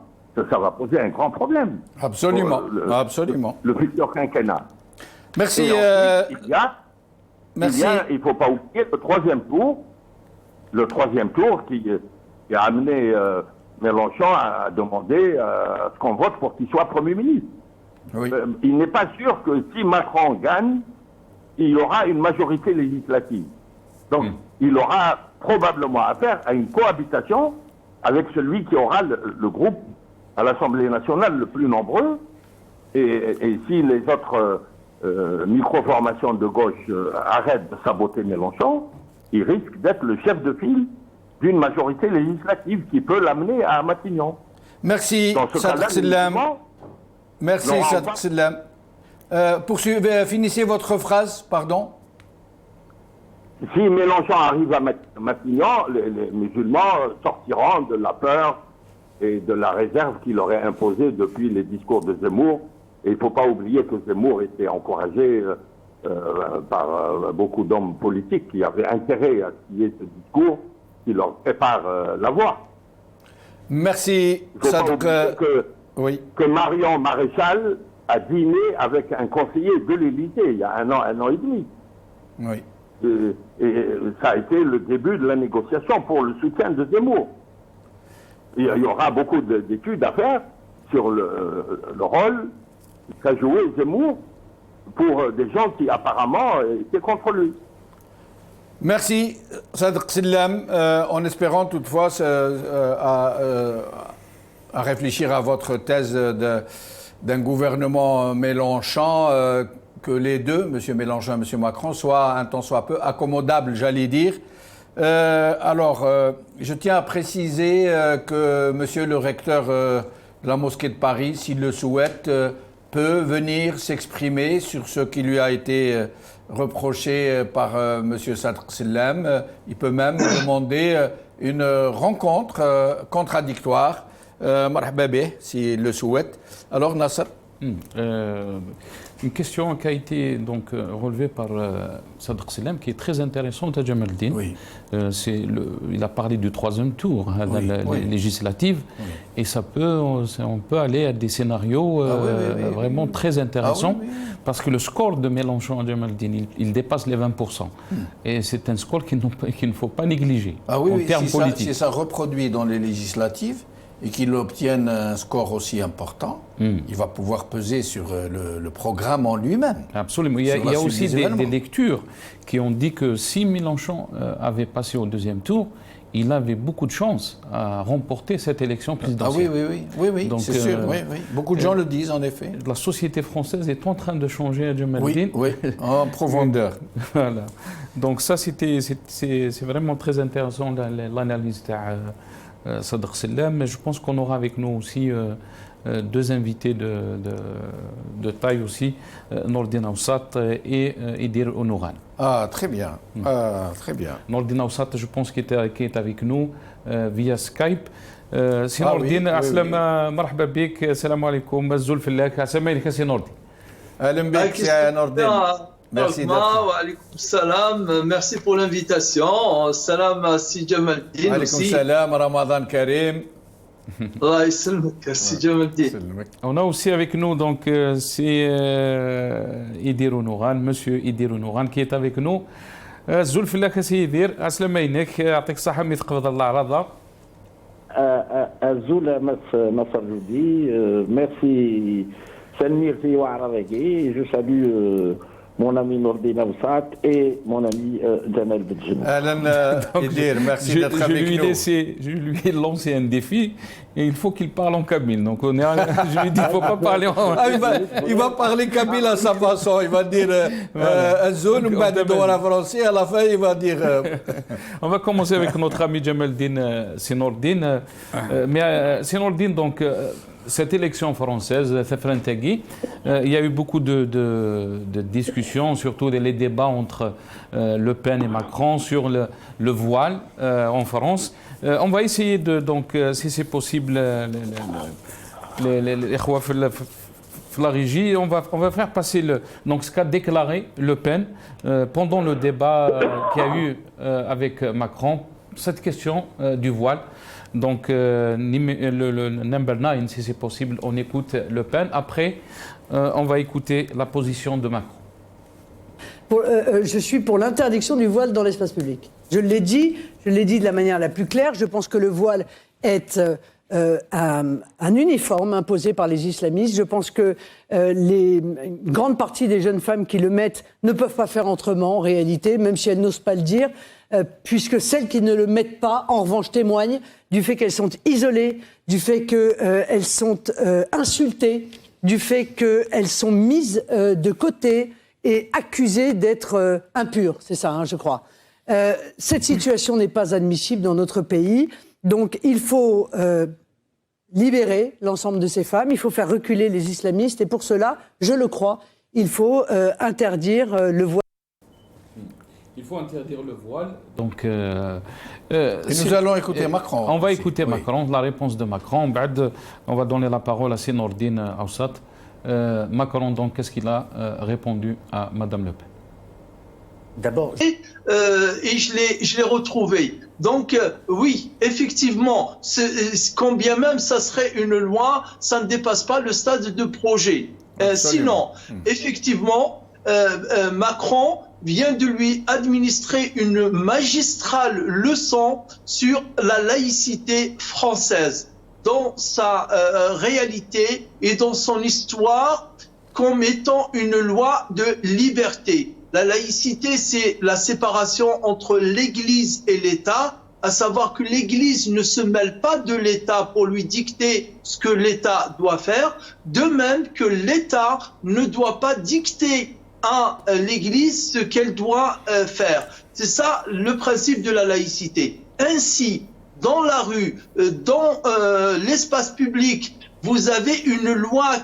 N: ça va poser un grand problème.
A: Absolument, absolument.
N: Le futur quinquennat.
A: Merci.
N: Merci. Il ne faut pas oublier le troisième tour qui a amené Mélenchon à demander à ce qu'on vote pour qu'il soit Premier ministre.
A: Oui.
N: Il n'est pas sûr que si Macron gagne, il y aura une majorité législative. Donc, il aura probablement affaire à une cohabitation avec celui qui aura le groupe à l'Assemblée nationale le plus nombreux. Et si les autres micro-formations de gauche arrêtent de saboter Mélenchon, il risque d'être le chef de file d'une majorité législative qui peut l'amener à Matignon.
A: Merci, Sadr Sellam. Merci, Sadr Sellam. Poursuivez, finissez votre phrase, pardon.
N: Si Mélenchon arrive à Matignon, les musulmans sortiront de la peur et de la réserve qu'il aurait imposée depuis les discours de Zemmour. Et il ne faut pas oublier que Zemmour était encouragé par beaucoup d'hommes politiques qui avaient intérêt à qu'il y ait ce discours qui leur prépare la voie.
A: Merci,
N: Sadr. Que Marion Maréchal a dîné avec un conseiller de l'Élysée il y a un an et demi.
A: Oui.
N: Et ça a été le début de la négociation pour le soutien de Zemmour. Il y aura beaucoup d'études à faire sur le rôle qu'a joué Zemmour pour des gens qui apparemment étaient contre lui.
A: Merci, Sadr Sellam, en espérant toutefois à réfléchir à votre thèse d'un gouvernement Mélenchon, que les deux, M. Mélenchon et M. Macron, soient un tant soit peu accommodables, j'allais dire. Je tiens à préciser que M. le recteur de la mosquée de Paris, s'il le souhaite, peut venir s'exprimer sur ce qui lui a été reproché par M. Sadr Sellam. Il peut même demander une rencontre contradictoire, marhaba bih, s'il le souhaite. Alors, Nasser.
B: Une question qui a été donc relevée par Sadr Sellam, qui est très intéressante à Jamal Din.
A: Oui.
B: Il a parlé du troisième tour législatif, et on peut aller à des scénarios vraiment très intéressants, parce que le score de Mélenchon à Jamal Din, il dépasse les 20%. Et c'est un score qu'il ne faut pas négliger en termes politiques.
A: Si ça reproduit dans les législatives, et qu'il obtienne un score aussi important, il va pouvoir peser sur le programme en lui-même.
B: Absolument. Il y a aussi des lectures qui ont dit que si Mélenchon avait passé au deuxième tour, il avait beaucoup de chances à remporter cette élection présidentielle.
A: Oui, c'est sûr. Beaucoup de gens le disent, en effet.
B: La société française est en train de changer à Jamal Din.
A: Oui, en profondeur.
B: Voilà. Donc ça, c'est vraiment très intéressant, l'analyse de Sadr Sellam, mais je pense qu'on aura avec nous aussi deux invités de taille aussi, Nordin Awsat et Idir Ounouran.
A: Ah, très bien. Très bien.
B: Nordin Awsat, je pense qu'il est avec nous via Skype. سي نوردين عسلامة مرحبا بك السلام عليكم الزول فلاك عسلامة عليك سي نوردين
A: اهلا بك يا نوردين
O: Merci wa alaikum salam, merci pour l'invitation. Salam à Si Jamal Din aussi.
A: Alaikum salam, Ramadan Karim.
O: Allah ysalmek, Si Jamal Din.
B: On a aussi avec nous donc c'est Idir Ounouran, monsieur Idir Ounouran qui est avec nous. الزول فلاك سي يدير عسلامة عليك يعطيك الصحة مي تقبض الله عرضها.
P: الزول نصر جودي merci سلمير في وعرضك. Je salue mon ami Nordin Awsat et mon ami Jamal Bedjelloul.
A: Merci d'être avec nous.
B: Je lui ai lancé un défi et il faut qu'il parle en kabyle. Donc je lui ai dit qu'il ne faut pas parler en...
A: il va parler kabyle à sa façon. Il va dire un zone, en français, à la fin il va dire...
B: On va commencer avec notre ami Jamal Din Sinordin. Mais Sinordin, donc... Cette élection française, il y a eu beaucoup de discussions, surtout les débats entre Le Pen et Macron sur le voile en France. On va essayer donc, si c'est possible, les la régie, on va faire passer donc ce qu'a déclaré Le Pen pendant le débat qu'il y a eu avec Macron, cette question du voile. Donc, le number 9, si c'est possible, on écoute Le Pen. Après, on va écouter la position de Macron.
C: Je suis pour l'interdiction du voile dans l'espace public. Je l'ai dit de la manière la plus claire. Je pense que le voile est un uniforme imposé par les islamistes. Je pense que une grande partie des jeunes femmes qui le mettent ne peuvent pas faire autrement en réalité, même si elles n'osent pas le dire, puisque celles qui ne le mettent pas, en revanche, témoignent du fait qu'elles sont isolées, du fait qu'elles sont insultées, du fait qu'elles sont mises de côté et accusées d'être impures. C'est ça, hein, je crois. Cette situation n'est pas admissible dans notre pays. Donc il faut libérer l'ensemble de ces femmes, il faut faire reculer les islamistes et pour cela, je le crois, il faut interdire le voile.
B: Il faut interdire le voile. Donc,
A: nous allons écouter Macron.
B: On va écouter Macron, la réponse de Macron. On va donner la parole à Nordine Aoussat. Macron, donc, qu'est-ce qu'il a répondu à Madame Le Pen?
C: D'abord.
O: Et je l'ai retrouvé. Donc, oui, effectivement, quand bien même ça serait une loi, ça ne dépasse pas le stade de projet. Sinon, effectivement, Macron vient de lui administrer une magistrale leçon sur la laïcité française, dans sa réalité et dans son histoire, comme étant une loi de liberté. La laïcité, c'est la séparation entre l'Église et l'État, à savoir que l'Église ne se mêle pas de l'État pour lui dicter ce que l'État doit faire, de même que l'État ne doit pas dicter à l'Église ce qu'elle doit faire. C'est ça le principe de la laïcité. Ainsi, dans la rue, dans l'espace public, vous avez une loi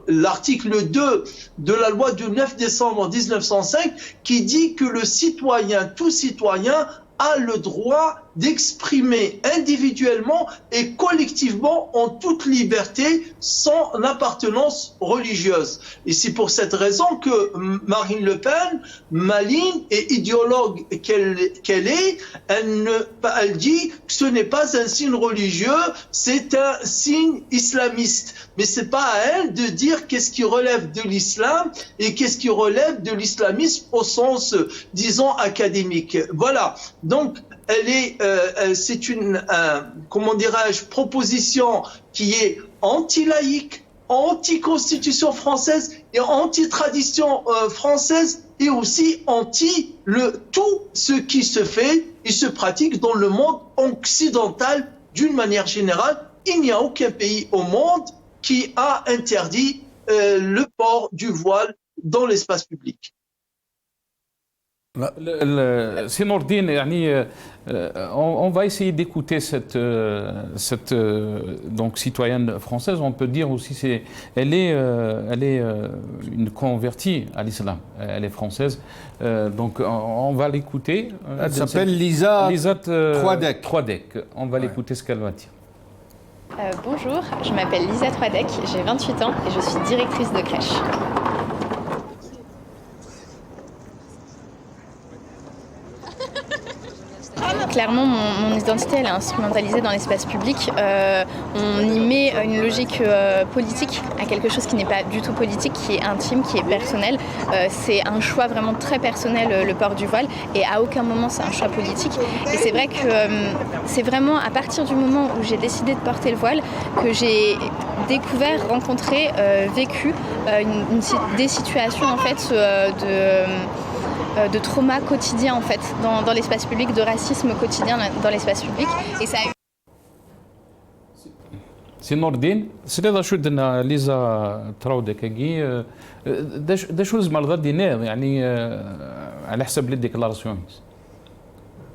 O: l'article 2 de la loi du 9 décembre 1905 qui dit que le citoyen, tout citoyen, a le droit d'exprimer individuellement et collectivement en toute liberté son appartenance religieuse. Et c'est pour cette raison que Marine Le Pen, maligne et idéologue qu'elle est, elle dit que ce n'est pas un signe religieux, c'est un signe islamiste. Mais c'est pas à elle de dire qu'est-ce qui relève de l'islam et qu'est-ce qui relève de l'islamisme au sens, disons, académique. Voilà. Donc, c'est une, comment dirais-je, proposition qui est anti-laïque, anti-constitution française et anti-tradition française et aussi tout ce qui se fait et se pratique dans le monde occidental d'une manière générale. Il n'y a aucun pays au monde qui a interdit le port du voile dans l'espace public.
B: C'est Nordine, on va essayer d'écouter cette donc citoyenne française. On peut dire aussi elle est une convertie à l'islam. Elle est française, donc on va l'écouter.
A: Elle s'appelle Lisa Troidec.
B: On va l'écouter ce qu'elle va dire.
Q: Bonjour, je m'appelle Lisa Troidec, j'ai 28 ans et je suis directrice de crèche. Clairement, mon identité elle est instrumentalisée dans l'espace public. On y met une logique politique à quelque chose qui n'est pas du tout politique, qui est intime, qui est personnel. C'est un choix vraiment très personnel, le port du voile, et à aucun moment c'est un choix politique. Et c'est vrai que c'est vraiment à partir du moment où j'ai décidé de porter le voile que j'ai découvert, rencontré, vécu des situations en fait de trauma quotidien en fait dans l'espace public, de racisme quotidien dans l'espace public. Et ça a eu...
B: سي نور الدين سريضة شو دنا ليزا تراودك كي دا شو زعما غادي ناض يعني على حسب لي ديكلاراسيون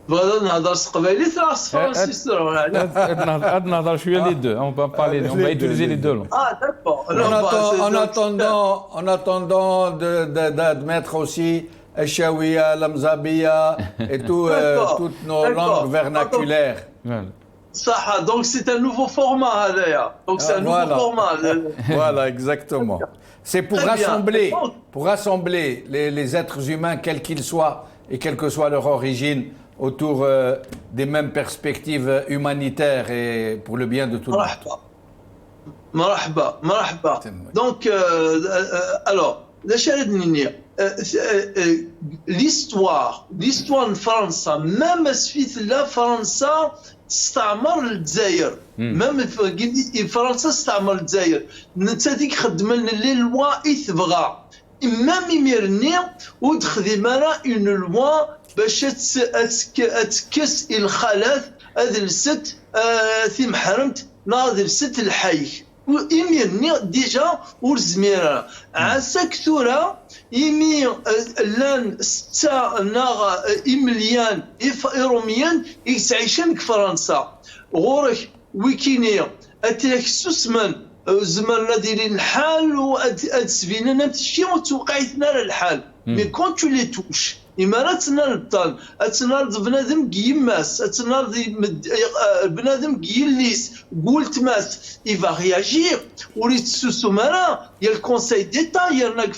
O: فوالا نهضر قبيلي راس فرنسيس
B: عاد نهضر شويه لي دو اون با بارلي اون با utiliser les deux
A: en attendant d'admettre aussi الشاوية, l'amzabia et toutes nos langues vernaculaires.
O: Ça, donc c'est un nouveau format, Aléa. Donc c'est un nouveau format.
A: Voilà, exactement. C'est pour rassembler les êtres humains, quels qu'ils soient et quelle que soit leur origine, autour des mêmes perspectives humanitaires et pour le bien de tout le monde.
O: Marhaba, marhaba. Donc, alors, l'histoire de France, même suite la France, استعمر الجزائر ميم فرنسا استعمر الجزائر انت ديك خدم لنا لي لوا يتبغى اما ميميرني ودخدم انا اون لوا باش تكس الخلاث هذا الست في محرمت ناظر ست الحي وإميرني ديجا ورزميرا عساك ثورة إمي لان ستا ناغ إمليان إيروميان يتعيشن كفرنسا غورك ويكينيا أتلاك سوسمان زمان نادي الحال وأدسفينا نمتشي وتوقعتنا الحال مي كون تو لي توش إما تنال الطال أتنال بنادم كيماس أتنال بنادم كيليس قلت ماس إيفا رياجير وليت سوسو مانا يا الكونساي ديتا يا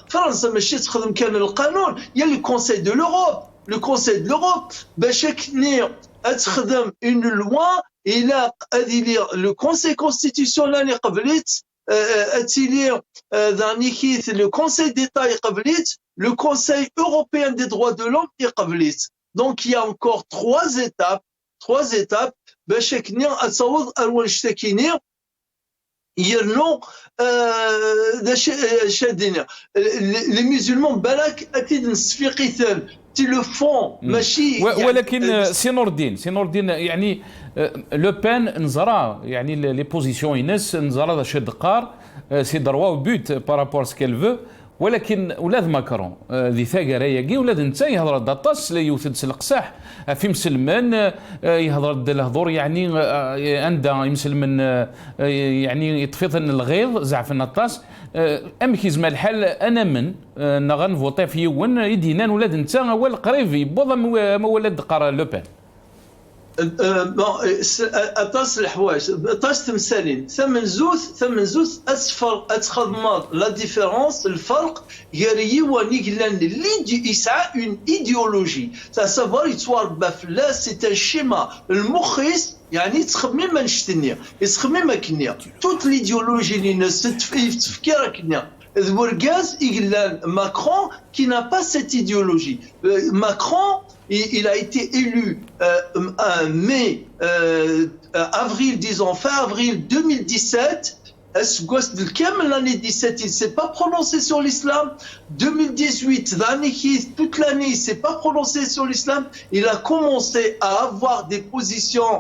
O: فرنسا ماشي تخدم كان القانون يا الكونساي دو لوروب لو كونساي دو لوروب باش كني تخدم اون لوا الى هذه لو كونساي كونستيتيسيونال قبلت اتيلي دانيكيت لو كونساي ديتا قبلت le Conseil européen des droits de l'homme est قبلت. Donc il y a encore trois étapes باش كني اتصاوض اول شتاكيني يرنو شادين لي ميزولمون بالك اكيد نصفيقي ثال تي لو فون ماشي
B: ولكن سي نور الدين يعني لو بان نزرا يعني لي بوزيسيون ينس نزرا شي دقار سي دروا بوت بارابور سكيل فو ولكن ولاد ماكرون ذي ثاقر ياقي ولاد نتا يهضر داطاس لا يوثد سلقساح في مسلمان يهضر الهضور يعني عندها مسلمان يعني يطفيضن الغيظ زعف النطاس ام كيزما الحال انا من نغن فوطي في يون يدينا ولاد نتا اول قريبي بوضا ما ولاد قرا لوبان
O: اطاس الحوايج اطاس تمثالين ثمن زوث اسفر اتخدمات لا ديفيرونس الفرق يري ونيغلان اللي يسعى اون ايديولوجي تاع سافوار يتوارب فلا سي ان شيما المخيس يعني تخمم ما نشتني يتخمم ما كنيا توت ليديولوجي اللي الناس تفكير كنيا ذورغاز يغلان ماكرون qui n'a pas cette idéologie. Macron, il a été élu avril 2017. L'année 17, il ne s'est pas prononcé sur l'islam. 2018, toute l'année, il ne s'est pas prononcé sur l'islam. Il a commencé à avoir des positions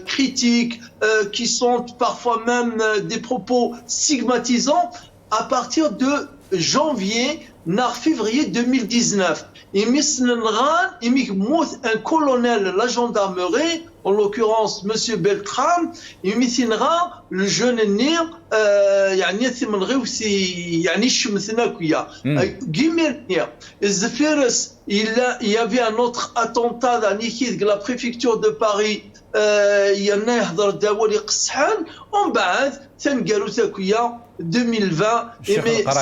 O: critiques qui sont parfois même des propos stigmatisants à partir de janvier, février 2019. Il y un colonel de la gendarmerie, en l'occurrence M. Beltram, il y a le jeune Nir, il y avait un autre attentat de la préfecture de Paris. Il y en a يهضر داولي قصحان ومن بعد تنقالوا تاكويا 2020 ايمي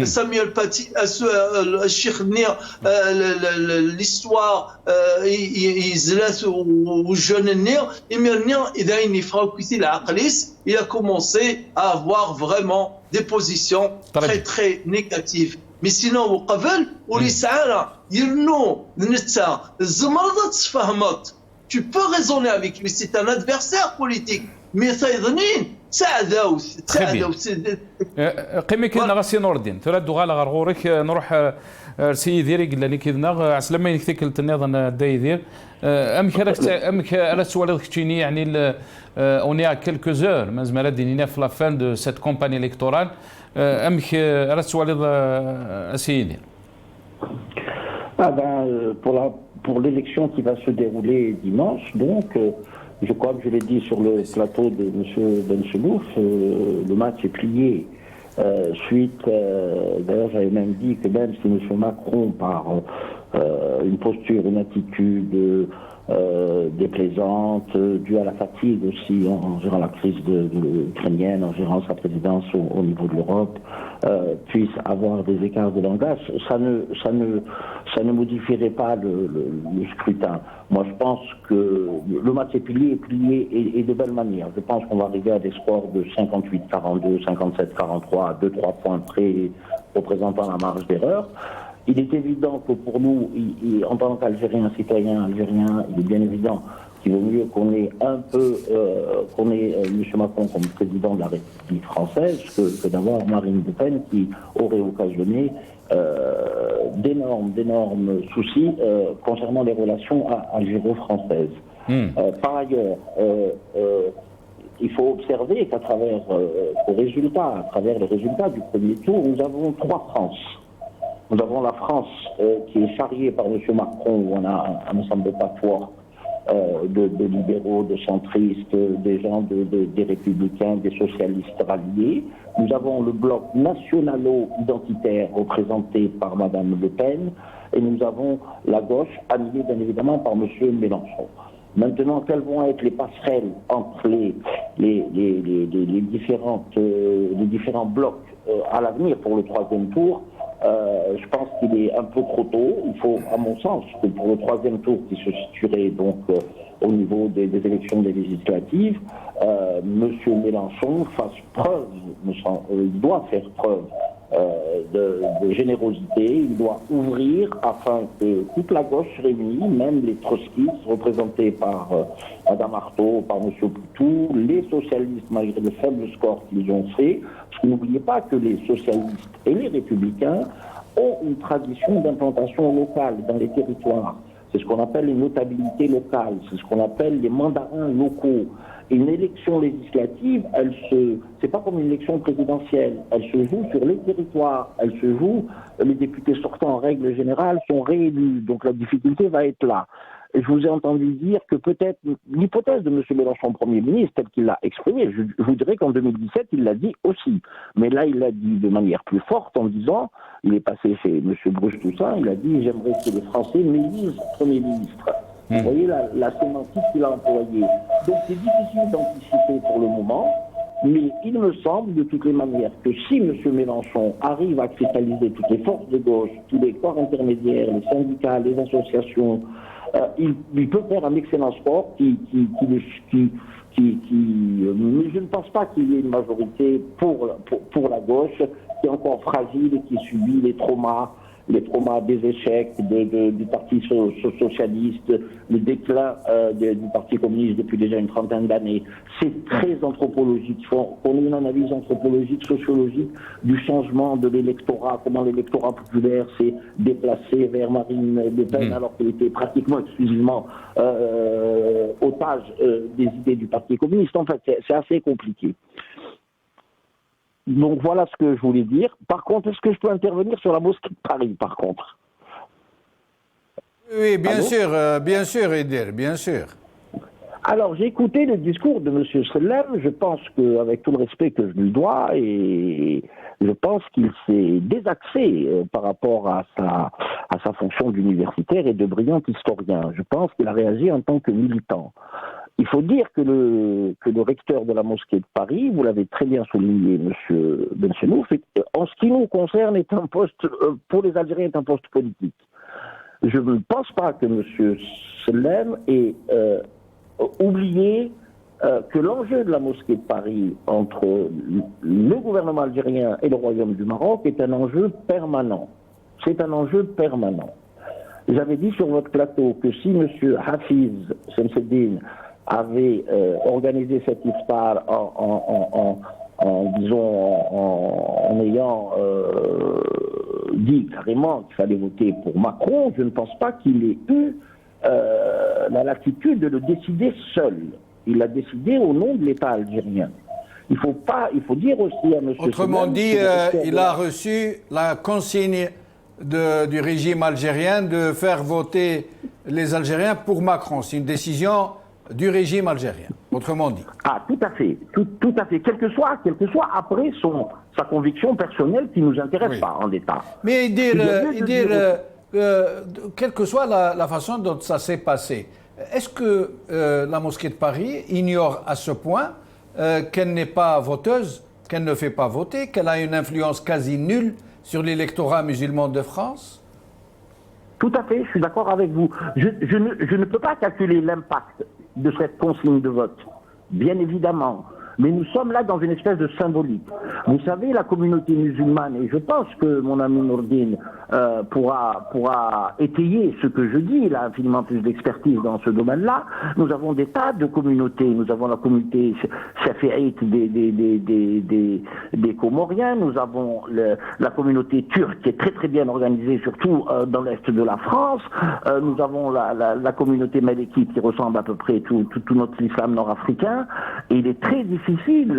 O: سامويل باتي الشيخ نير l'histoire يزلات وجون النير ايمي النير اذا يفراو كيتي العقليس il a commencé à avoir vraiment des positions très négatives. Mais sinon وقبل ولي سعاله يرنو نتا الزمرضه تفهمت. Tu peux raisonner avec lui, c'est un adversaire politique. Mais ça est donné,
B: قيمي كنا غاسي نور الدين تردو غالا غرغورك نروح سي ديري قال لي كذنا عسلما يكتك النظام دايدير امك على سوالف كتشيني يعني اوني ا كيلكو زور مازال دينينا في لا فان دو سيت كومباني الكتورال امك على سوالف اسيدير
P: pour l'élection qui va se dérouler dimanche, donc, comme je l'ai dit sur le plateau de M. Benchelouf, le match est plié. D'ailleurs, j'avais même dit que même si M. Macron, par une posture, une attitude déplaisante, due à la fatigue aussi, en gérant la crise ukrainienne, en gérant sa présidence au niveau de l'Europe, puisse avoir des écarts de langage, ça ne modifierait pas le scrutin. Moi, je pense que le match est plié et de belle manière. Je pense qu'on va arriver à des scores de 58-42, 57-43, à 2-3 points près, représentant la marge d'erreur. Il est évident que pour nous, en tant qu'Algérien, citoyen algérien, il est bien évident qu'il vaut mieux qu'on ait M. Macron comme président de la République française que d'avoir Marine Le Pen qui aurait occasionné d'énormes soucis concernant les relations algéro-françaises. Par ailleurs, il faut observer qu'à travers à travers les résultats du premier tour, nous avons 3 France. Nous avons la France qui est charriée par M. Macron, où on a un ensemble de patois de libéraux, de centristes, des gens des républicains, des socialistes ralliés. Nous avons le bloc nationalo-identitaire représenté par Mme Le Pen, et nous avons la gauche animée bien évidemment par M. Mélenchon. Maintenant, quelles vont être les passerelles entre les différents blocs à l'avenir pour le 3e tour? Je pense qu'il est un peu trop tôt. Il faut, à mon sens, que pour le 3e tour qui se situerait donc au niveau des élections des législatives, M. Mélenchon fasse preuve, il doit faire preuve de générosité, il doit ouvrir afin que toute la gauche réunie, même les trotskistes représentés par Mme Artaud, par M. Poutou, les socialistes malgré le faible score qu'ils ont fait, parce que n'oubliez pas que les socialistes et les républicains ont une tradition d'implantation locale dans les territoires. C'est ce qu'on appelle les notabilités locales, c'est ce qu'on appelle les mandarins locaux. Une élection législative, c'est pas comme une élection présidentielle. Elle se joue sur les territoires. Elle se joue, les députés sortants en règle générale sont réélus. Donc la difficulté va être là. Et je vous ai entendu dire que peut-être l'hypothèse de M. Mélenchon Premier ministre, telle qu'il l'a exprimée, je vous dirais qu'en 2017, il l'a dit aussi. Mais là, il l'a dit de manière plus forte en disant, il est passé chez M. Bruce-Toussaint, il a dit « J'aimerais que les Français m'élisent Premier ministre ». Vous voyez la sémantique qu'il a employée. Donc c'est difficile d'anticiper pour le moment, mais il me semble de toutes les manières que si M. Mélenchon arrive à cristalliser toutes les forces de gauche, tous les corps intermédiaires, les syndicats, les associations, il peut faire un excellent sport mais je ne pense pas qu'il y ait une majorité pour la gauche qui est encore fragile et qui subit les traumas des échecs du Parti socialiste, le déclin du Parti communiste depuis déjà une trentaine d'années. C'est très anthropologique. Il faut qu'on ait une analyse anthropologique, sociologique du changement de l'électorat, comment l'électorat populaire s'est déplacé vers Marine Le Pen alors qu'elle était pratiquement exclusivement otage des idées du Parti communiste. En fait, c'est assez compliqué. Donc voilà ce que je voulais dire. Par contre, est-ce que je peux intervenir sur la mosquée de Paris, par contre?
A: Oui, bien sûr, Edir, bien sûr.
P: Alors, j'ai écouté le discours de M. Sellem. Je pense qu'avec tout le respect que je lui dois, et je pense qu'il s'est désaxé par rapport à sa fonction d'universitaire et de brillant historien. Je pense qu'il a réagi en tant que militant. Il faut dire que le recteur de la mosquée de Paris, vous l'avez très bien souligné, M. Benchenouf, en ce qui nous concerne, est un poste, pour les Algériens, est un poste politique. Je ne pense pas que M. Sellem ait oublié que l'enjeu de la mosquée de Paris entre le gouvernement algérien et le Royaume du Maroc est un enjeu permanent. C'est un enjeu permanent. J'avais dit sur votre plateau que si M. Hafiz Semseddine avait organisé cette iftar en ayant dit carrément qu'il fallait voter pour Macron, je ne pense pas qu'il ait eu la latitude de le décider seul. Il l'a décidé au nom de l'État algérien. Il faut dire aussi à M.
A: Autrement dit, il a reçu la consigne du régime algérien de faire voter les Algériens pour Macron. C'est une décision du régime algérien, autrement dit.
P: Ah, tout à fait, tout à fait. Quel que soit après sa conviction personnelle qui ne nous intéresse pas en l'État.
A: Mais quelle que soit la façon dont ça s'est passé, est-ce que la mosquée de Paris ignore à ce point qu'elle n'est pas voteuse, qu'elle ne fait pas voter, qu'elle a une influence quasi nulle sur l'électorat musulman de France?
P: Tout à fait, je suis d'accord avec vous. Je ne peux pas calculer l'impact de cette consigne de vote, bien évidemment. Mais nous sommes là dans une espèce de symbolique. Vous savez, la communauté musulmane, et je pense que mon ami Nourdine pourra étayer ce que je dis, il a infiniment plus d'expertise dans ce domaine-là. Nous avons des tas de communautés. Nous avons la communauté shafi'ite des Comoriens, nous avons la communauté turque qui est très très bien organisée, surtout dans l'est de la France. Nous avons la communauté malékite qui ressemble à peu près tout notre islam nord-africain. Et il est très difficile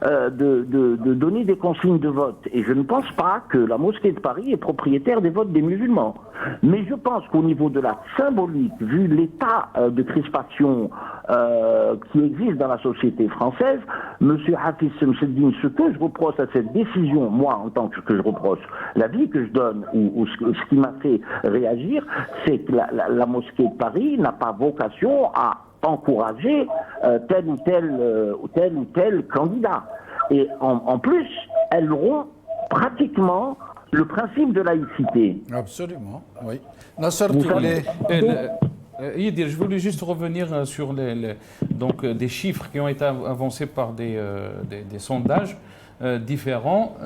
P: de donner des consignes de vote. Et je ne pense pas que la mosquée de Paris est propriétaire des votes des musulmans. Mais je pense qu'au niveau de la symbolique, vu l'état de crispation qui existe dans la société française, M. Hafiz Semseddine, ce que je reproche à cette décision, moi en tant que je reproche, l'avis que je donne ou ce qui m'a fait réagir, c'est que la mosquée de Paris n'a pas vocation à encourager tel ou tel candidat. Et en plus, elles auront pratiquement le principe de laïcité.
A: Absolument, oui. Nasser,
B: Yidir, je voulais juste revenir sur donc, des chiffres qui ont été avancés par des sondages différents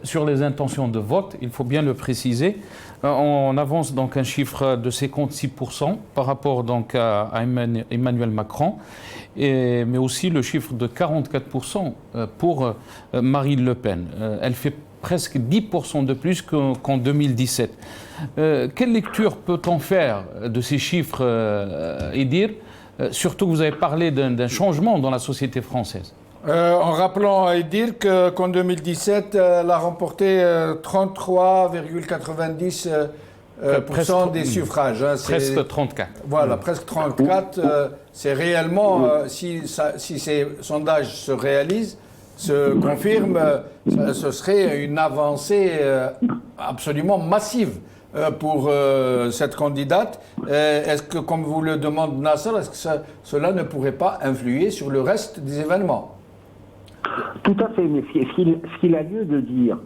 B: sur les intentions de vote, il faut bien le préciser. On avance donc un chiffre de 56% par rapport donc à Emmanuel Macron, mais aussi le chiffre de 44% pour Marine Le Pen. Elle fait presque 10% de plus qu'en 2017. Quelle lecture peut-on faire de ces chiffres, Yidir? Surtout que vous avez parlé d'un changement dans la société française.
A: En rappelant à Yidir qu'en 2017, elle a remporté 33,90% des suffrages. Hein,
B: presque 34.
A: Voilà, presque 34. C'est réellement, si ces sondages se réalisent, se confirment, ce serait une avancée absolument massive pour cette candidate. Est-ce que, comme vous le demande Nasser, est-ce que cela ne pourrait pas influer sur le reste des événements?
P: Tout à fait, mais ce qu'il a lieu de dire,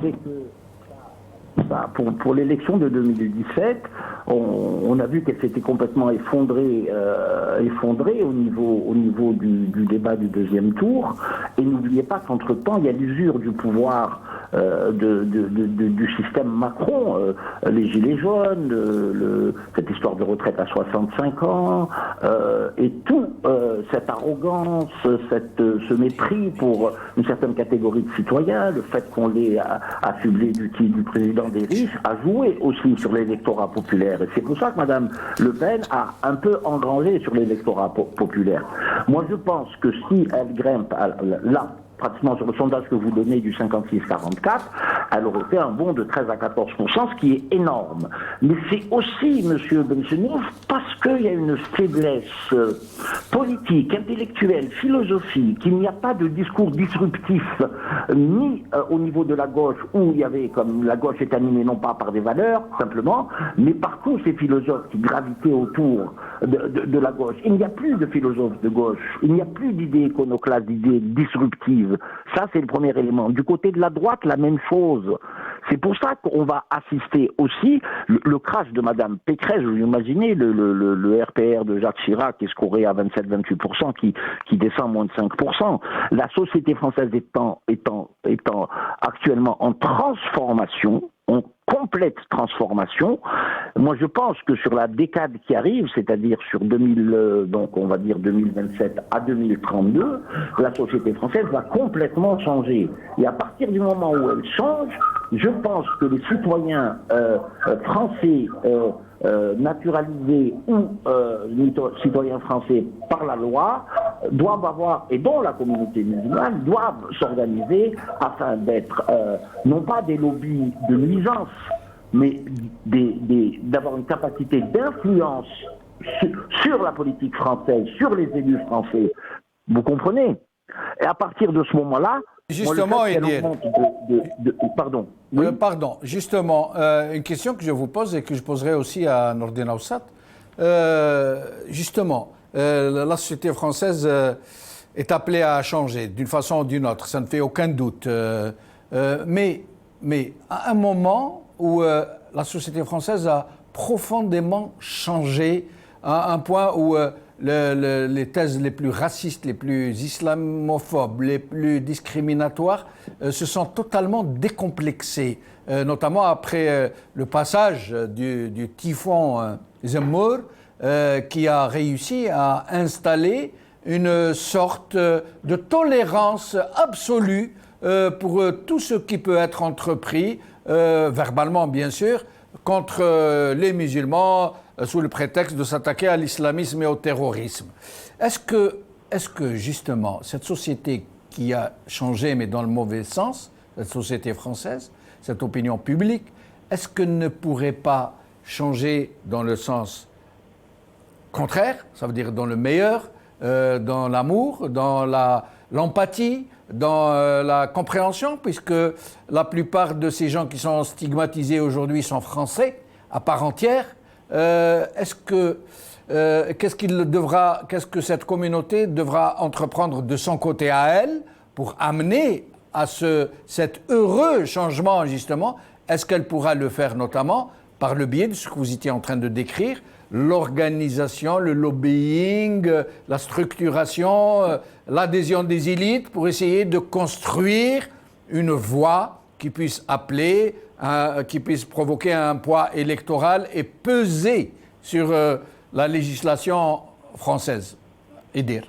P: c'est que pour l'élection de 2017, on a vu qu'elle s'était complètement effondrée au niveau du débat du deuxième tour. Et n'oubliez pas qu'entre-temps, il y a l'usure du pouvoir du système Macron, les gilets jaunes, cette histoire de retraite à 65 ans, et tout cette arrogance, ce mépris pour une certaine catégorie de citoyens, le fait qu'on l'ait affublé du président des riches, a joué aussi sur l'électorat populaire. Et c'est pour ça que Mme Le Pen a un peu engrangé sur l'électorat populaire. Moi, je pense que si elle grimpe là, pratiquement sur le sondage que vous donnez du 56-44, elle aurait fait un bond de 13 à 14%, ce qui est énorme. Mais c'est aussi, M. Benchenouf, parce qu'il y a une faiblesse politique, intellectuelle, philosophique, qu'il n'y a pas de discours disruptif, ni au niveau de la gauche, où il y avait, comme la gauche est animée non pas par des valeurs, simplement, mais par tous ces philosophes qui gravitaient autour de la gauche. Il n'y a plus de philosophes de gauche, il n'y a plus d'idées iconoclastes, d'idées disruptives. Ça, c'est le premier élément. Du côté de la droite, la même chose. C'est pour ça qu'on va assister aussi le crash de Mme Pécresse. Vous imaginez le RPR de Jacques Chirac qui scorait à 27-28%, qui descend à moins de 5%. La société française étant actuellement en transformation, en complète transformation. Moi, je pense que sur la décade qui arrive, c'est-à-dire sur donc on va dire 2027 à 2032, la société française va complètement changer. Et à partir du moment où elle change, je pense que les citoyens français naturalisés ou citoyens français par la loi doivent avoir, et dont la communauté musulmane, doivent s'organiser afin d'être non pas des lobbies de nuisance, mais d'avoir une capacité d'influence sur la politique française, sur les élus français. Vous comprenez? Et à partir de ce moment-là,
A: justement,
P: pardon.
A: Oui. Pardon. Justement, une question que je vous pose et que je poserai aussi à Nourdine Aoussat. Justement, la société française est appelée à changer d'une façon ou d'une autre, ça ne fait aucun doute. Mais à un moment où la société française a profondément changé, à un point où les thèses les plus racistes, les plus islamophobes, les plus discriminatoires se sont totalement décomplexées, notamment après le passage du typhon Zemmour, qui a réussi à installer une sorte de tolérance absolue pour tout ce qui peut être entrepris, verbalement bien sûr, contre les musulmans, sous le prétexte de s'attaquer à l'islamisme et au terrorisme. Est-ce que justement, cette société qui a changé, mais dans le mauvais sens, cette société française, cette opinion publique, est-ce que ne pourrait pas changer dans le sens contraire, ça veut dire dans le meilleur, dans l'amour, dans l'empathie, dans la compréhension, puisque la plupart de ces gens qui sont stigmatisés aujourd'hui sont français à part entière. Qu'est-ce que cette communauté devra entreprendre de son côté à elle pour amener à cet heureux changement, justement? Est-ce qu'elle pourra le faire notamment par le biais de ce que vous étiez en train de décrire, l'organisation, le lobbying, la structuration, l'adhésion des élites, pour essayer de construire une voie qui puisse appeler, qui puisse provoquer un poids électoral et peser sur la législation française? Edir.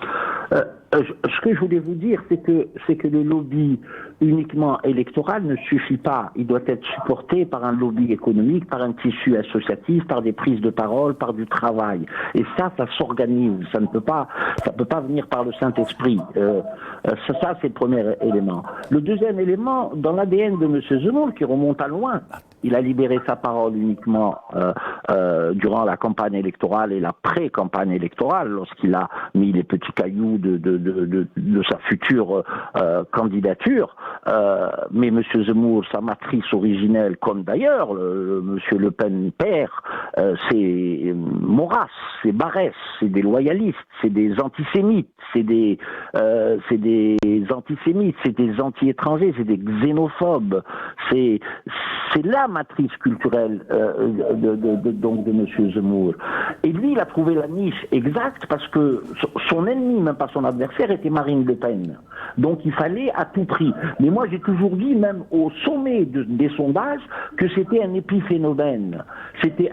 P: Ce que je voulais vous dire, c'est que le lobby uniquement électoral ne suffit pas. Il doit être supporté par un lobby économique, par un tissu associatif, par des prises de parole, par du travail. Et ça s'organise. Ça peut pas venir par le Saint-Esprit. Ça, c'est le premier élément. Le deuxième élément, dans l'ADN de M. Zemmour, qui remonte à loin, il a libéré sa parole uniquement durant la campagne électorale et la pré-campagne électorale, lorsqu'il a mis les petits cailloux de sa future candidature. Mais M. Zemmour, sa matrice originelle, comme d'ailleurs M. Le Pen père, c'est Maurras, c'est Barès, c'est des loyalistes, c'est des antisémites, c'est des antisémites, c'est des anti-étrangers, c'est des xénophobes. C'est la matrice culturelle donc de M. Zemmour. Et lui, il a trouvé la niche exacte parce que son ennemi, même pas son adversaire, était Marine Le Pen. Donc il fallait à tout prix. Mais moi, j'ai toujours dit, même au sommet des sondages, que c'était un épiphénomène. C'était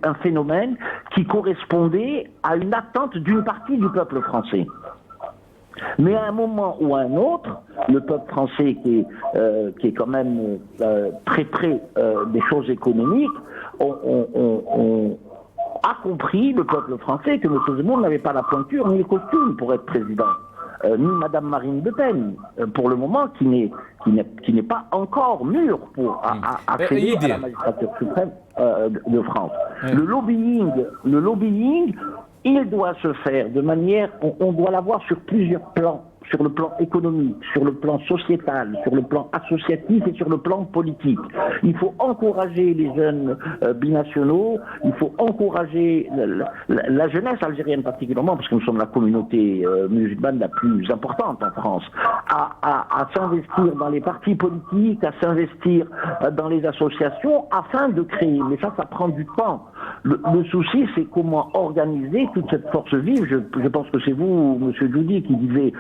P: un phénomène qui correspondait à une attente d'une partie du peuple français. Mais à un moment ou à un autre, le peuple français qui est quand même très près des choses économiques, on a compris, le peuple français, que M. Zemmour n'avait pas la pointure ni le costume pour être président. Ni Mme Marine Le Pen, pour le moment, qui n'est pas encore mûre pour accéder à la magistrature suprême de France. Le lobbying, il doit se faire de manière, on doit l'avoir sur plusieurs plans. Sur le plan économique, sur le plan sociétal, sur le plan associatif et sur le plan politique. Il faut encourager les jeunes binationaux, il faut encourager la jeunesse algérienne particulièrement, parce que nous sommes la communauté musulmane la plus importante en France, à s'investir dans les partis politiques, à s'investir dans les associations, afin de créer. Mais ça prend du temps. Le souci, c'est comment organiser toute cette force vive. Je pense que c'est vous, M. Djoudi, qui disait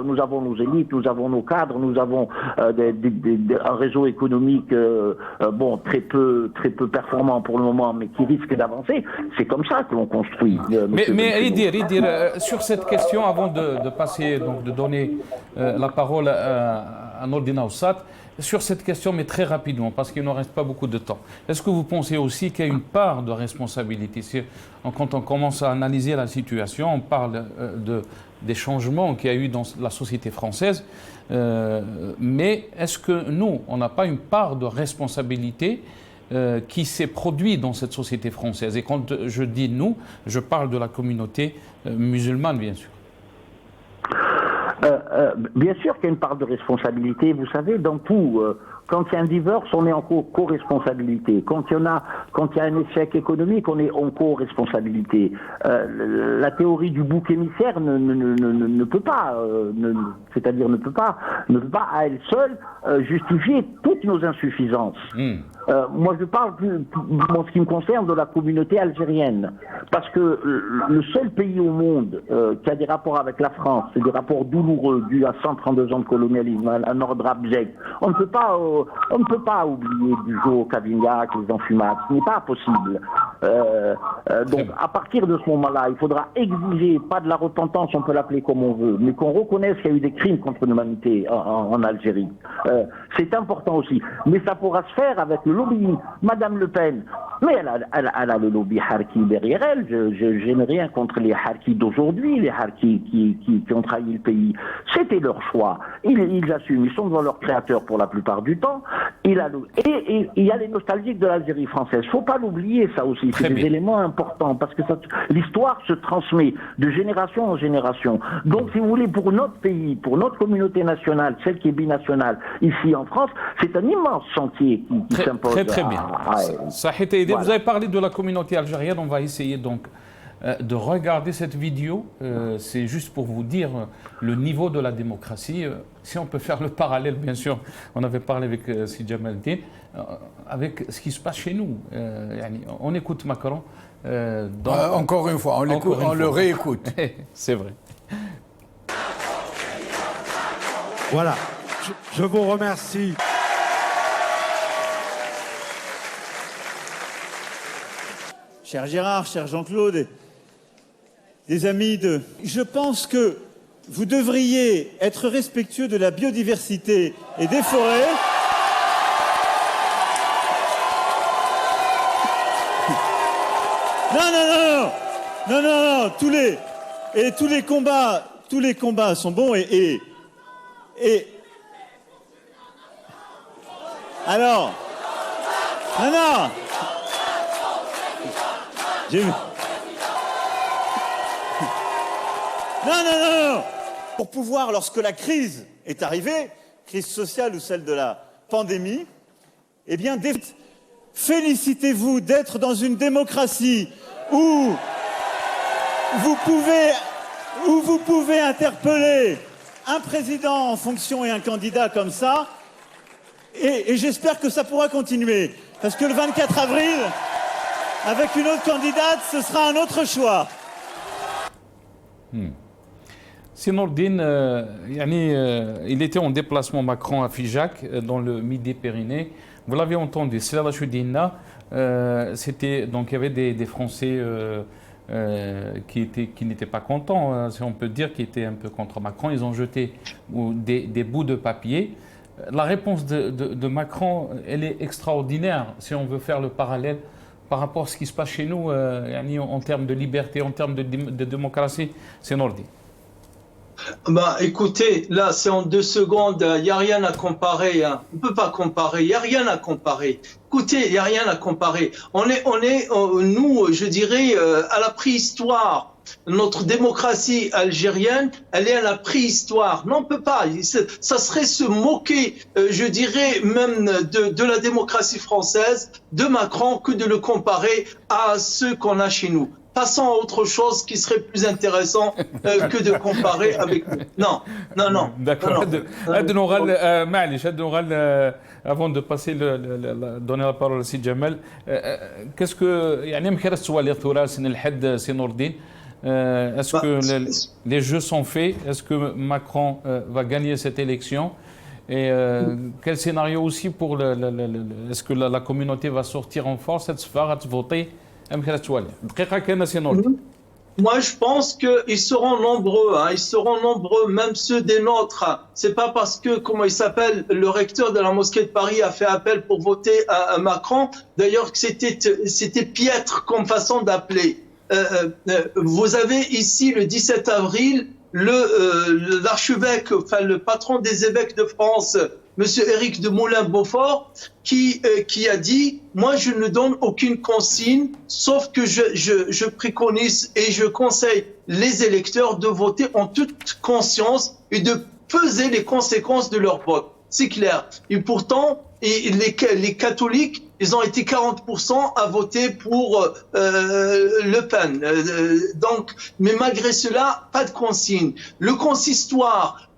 P: nous avons nos élites, nous avons nos cadres, nous avons un réseau économique très peu performant pour le moment, mais qui risque d'avancer. C'est comme ça que l'on construit.
B: Mais Edir, sur cette question, avant de passer, donc de donner la parole à Nordina Oussat, sur cette question, mais très rapidement, parce qu'il ne nous reste pas beaucoup de temps. Est-ce que vous pensez aussi qu'il y a une part de responsabilité? Quand on commence à analyser la situation, on parle des changements qu'il y a eu dans la société française, mais est-ce que nous, on n'a pas une part de responsabilité qui s'est produite dans cette société française? Et quand je dis nous, je parle de la communauté musulmane, bien sûr.
P: Bien sûr qu'il y a une part de responsabilité. Vous savez, dans tout, Quand il y a un divorce, on est en co-responsabilité. Quand il y a un échec économique, on est en co-responsabilité. La théorie du bouc émissaire ne peut pas, c'est-à-dire ne peut pas à elle seule justifier toutes nos insuffisances. Moi, je parle en ce qui me concerne de la communauté algérienne, parce que le seul pays au monde qui a des rapports avec la France, c'est des rapports douloureux dus à 132 ans de colonialisme, un ordre abject. On ne peut pas oublier Bugeaud, Cavignac, les enfumades. Ce n'est pas possible. Donc, à partir de ce moment-là, il faudra exiger, pas de la repentance, on peut l'appeler comme on veut, mais qu'on reconnaisse qu'il y a eu des crimes contre l'humanité en Algérie. C'est important aussi. Mais ça pourra se faire avec le lobbying. Madame Le Pen, mais elle a le lobby Harki derrière elle. Je n'ai rien contre les Harkis d'aujourd'hui, les Harkis qui ont trahi le pays. C'était leur choix. Ils assument. Ils sont devant leur créateur pour la plupart du temps. Et il y a les nostalgiques de l'Algérie française. Faut pas l'oublier, ça aussi. C'est des éléments importants parce que l'histoire se transmet de génération en génération. Donc, si vous voulez, pour notre pays, pour notre communauté nationale, celle qui est binationale, ici en France, c'est un immense chantier qui s'impose.
B: Très bien. Ça a été aidé. Vous avez parlé de la communauté algérienne. On va essayer donc de regarder cette vidéo. C'est juste pour vous dire le niveau de la démocratie. Si on peut faire le parallèle, bien sûr, on avait parlé avec Sidi Djamaldin, avec ce qui se passe chez nous. On écoute Macron.
A: Encore une fois, on le réécoute.
B: C'est vrai.
R: Voilà, je vous remercie.
D: Cher Gérard, cher Jean-Claude, des amis Je pense que vous devriez être respectueux de la biodiversité et des forêts. Non, tous les combats sont bons et alors, non. Non. Pour pouvoir, lorsque la crise est arrivée, crise sociale ou celle de la pandémie, eh bien, félicitez-vous d'être dans une démocratie où vous pouvez interpeller un président en fonction et un candidat comme ça, et j'espère que ça pourra continuer, parce que le 24 avril, avec une autre candidate, ce sera un autre choix.
B: Si Nourdine, il était en déplacement Macron à Figeac, dans le Midi-Pyrénées. Vous l'avez entendu, c'était donc il y avait des Français qui n'étaient pas contents, si on peut dire, qui étaient un peu contre Macron. Ils ont jeté des bouts de papier. La réponse de Macron, elle est extraordinaire, si on veut faire le parallèle par rapport à ce qui se passe chez nous, en termes de liberté, en termes de démocratie. C'est Nourdine.
O: Écoutez, là, c'est en 2 secondes, il n'y a rien à comparer. On ne peut pas comparer, il n'y a rien à comparer. Écoutez, il n'y a rien à comparer. On est, nous, je dirais, à la préhistoire. Notre démocratie algérienne, elle est à la préhistoire. Non, on ne peut pas. Ça serait se moquer, je dirais, même de la démocratie française, de Macron, que de le comparer à ceux qu'on a chez nous. Passons à autre chose qui serait plus intéressant que de comparer avec nous. Non.
B: D'accord. Avant de passer donner la parole à Sidi Djamal, qu'est-ce que est-ce que les jeux sont faits? Est-ce que Macron va gagner cette élection? Et quel scénario aussi pour est-ce que la communauté va sortir en force, voter?
O: Moi, je pense qu'ils seront nombreux. Ils seront nombreux, même ceux des nôtres. C'est pas parce que, comment il s'appelle, le recteur de la mosquée de Paris a fait appel pour voter à Macron. D'ailleurs, que c'était piètre comme façon d'appeler. Vous avez ici, le 17 avril, l'archevêque, enfin le patron des évêques de France, Monsieur Éric de Moulin-Beaufort, qui a dit « Moi, je ne donne aucune consigne, sauf que je préconise et je conseille les électeurs de voter en toute conscience et de peser les conséquences de leur vote. » c'est clair. Et pourtant, les catholiques, ils ont été 40% à voter pour Le Pen. Donc, mais malgré cela, pas de consigne. Le consistoire,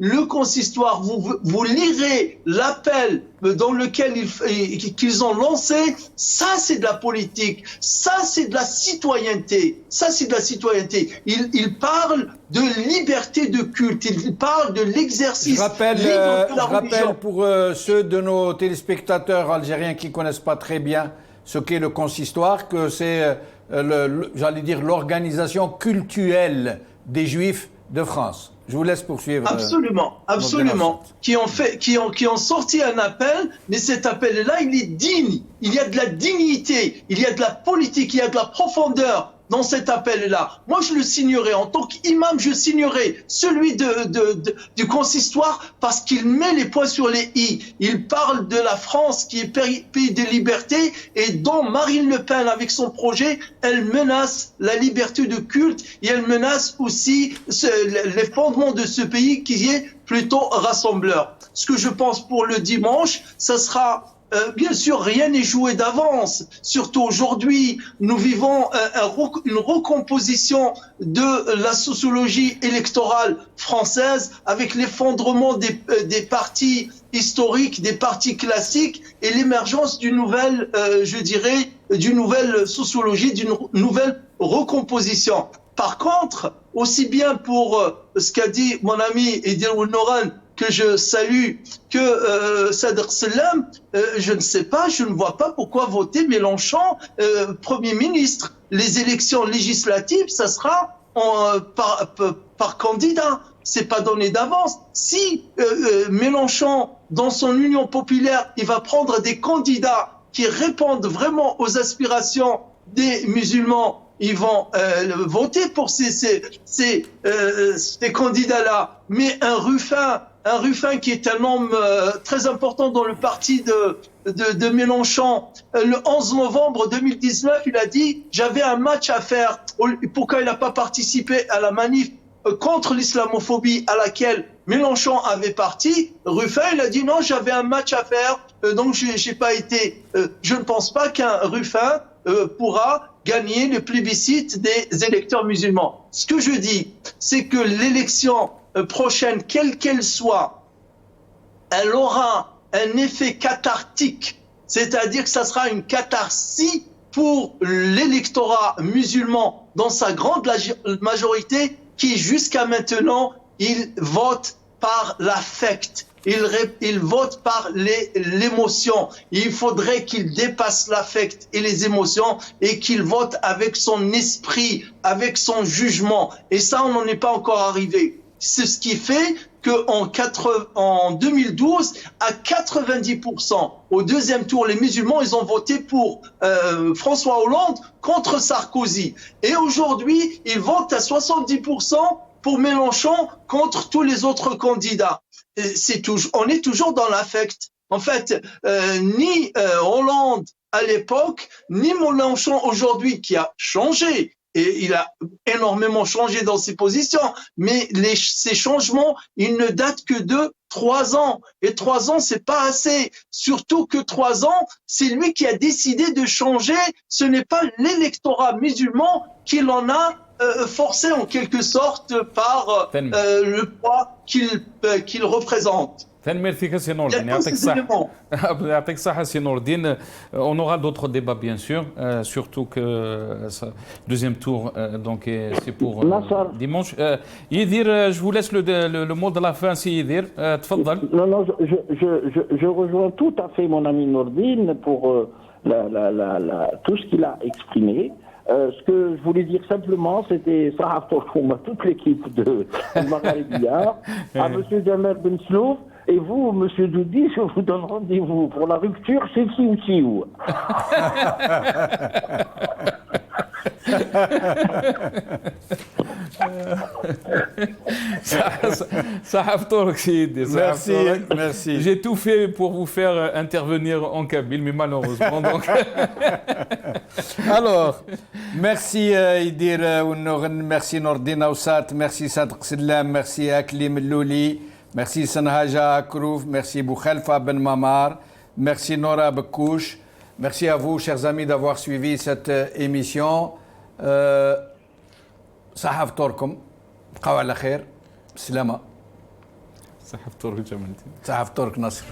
O: vous lirez l'appel dans lequel qu'ils ont lancé. Ça, c'est de la politique. Ça, c'est de la citoyenneté. Ils parlent de liberté de culte. Ils parlent de l'exercice libre de la religion.
A: Je rappelle pour ceux de nos téléspectateurs algériens qui ne connaissent pas très bien ce qu'est le consistoire, que c'est, j'allais dire, l'organisation cultuelle des Juifs de France. Je vous laisse poursuivre.
O: Absolument. Qui ont sorti un appel, mais cet appel-là, il est digne. Il y a de la dignité, il y a de la politique, il y a de la profondeur dans cet appel-là. Moi, je le signerai. En tant qu'imam, je signerai celui du consistoire parce qu'il met les points sur les i. Il parle de la France qui est pays de liberté et dont Marine Le Pen, avec son projet, elle menace la liberté de culte et elle menace aussi les fondements de ce pays qui est plutôt rassembleur. Ce que je pense pour le dimanche, ça sera... bien sûr, rien n'est joué d'avance. Surtout aujourd'hui, nous vivons une recomposition de la sociologie électorale française avec l'effondrement des partis historiques, des partis classiques et l'émergence d'une nouvelle, d'une nouvelle sociologie, d'une nouvelle recomposition. Par contre, aussi bien pour ce qu'a dit mon ami Idir Ounoran, que je salue, que Sadr Selam, je ne sais pas, je ne vois pas pourquoi voter Mélenchon Premier ministre. Les élections législatives, ça sera par candidat. C'est pas donné d'avance. Si Mélenchon, dans son union populaire, il va prendre des candidats qui répondent vraiment aux aspirations des musulmans, ils vont voter pour ces candidats-là. Mais un Ruffin qui est un homme très important dans le parti de Mélenchon, le 11 novembre 2019, il a dit « J'avais un match à faire ». Pourquoi il n'a pas participé à la manif contre l'islamophobie à laquelle Mélenchon avait parti? Ruffin, il a dit « Non, j'avais un match à faire, donc j'ai pas été ». Je ne pense pas qu'un Ruffin pourra gagner le plébiscite des électeurs musulmans. Ce que je dis, c'est que l'élection prochaine, quelle qu'elle soit, elle aura un effet cathartique, c'est-à-dire que ça sera une catharsis pour l'électorat musulman dans sa grande majorité qui, jusqu'à maintenant, il vote par l'affect. Il vote par l'émotion. Il faudrait qu'il dépasse l'affect et les émotions et qu'il vote avec son esprit, avec son jugement. Et ça, on n'en est pas encore arrivé. C'est ce qui fait qu'en 2012, à 90%, au deuxième tour, les musulmans, ils ont voté pour François Hollande contre Sarkozy. Et aujourd'hui, ils votent à 70% pour Mélenchon contre tous les autres candidats. On est toujours dans l'affect. En fait, ni Hollande à l'époque, ni Mélenchon aujourd'hui qui a changé. Et il a énormément changé dans ses positions, mais ces changements, ils ne datent que de 3 ans. Et 3 ans, c'est pas assez. Surtout que 3 ans, c'est lui qui a décidé de changer. Ce n'est pas l'électorat musulman qui l'en a forcé en quelque sorte par le poids qu'il représente.
B: Merci سي نور الدين يعطيك الصحة سي نور الدين. On aura d'autres débats bien sûr, surtout que deuxième tour donc c'est pour dimanche. Yidir, je vous laisse le mot de la fin si Yidir, تفضل.
P: Non, je rejoins tout à fait mon ami Nourdine pour tout ce qu'il a exprimé. Ce que je voulais dire simplement, c'était ça à toute l'équipe de Magharibia, à M. Jamal Ben Slouf. Et vous, Monsieur Doudi, je vous donne rendez-vous pour la rupture chez Siou.
B: Merci. J'ai tout fait pour vous faire intervenir en Kabyle, mais malheureusement. Donc...
A: Alors, merci Idir Ounoran, merci Nordin Aoussat, merci Sadr Selam, merci Aklim Louli. Merci Sanhaja Krouf, merci Boukhelfa Ben Mamar, merci Nora Bekouch, merci à vous, chers amis, d'avoir suivi cette émission. صحف توركم بقاو على خير سلامة.
B: صحف تورك جمالتي.
A: صحف تورك نصر.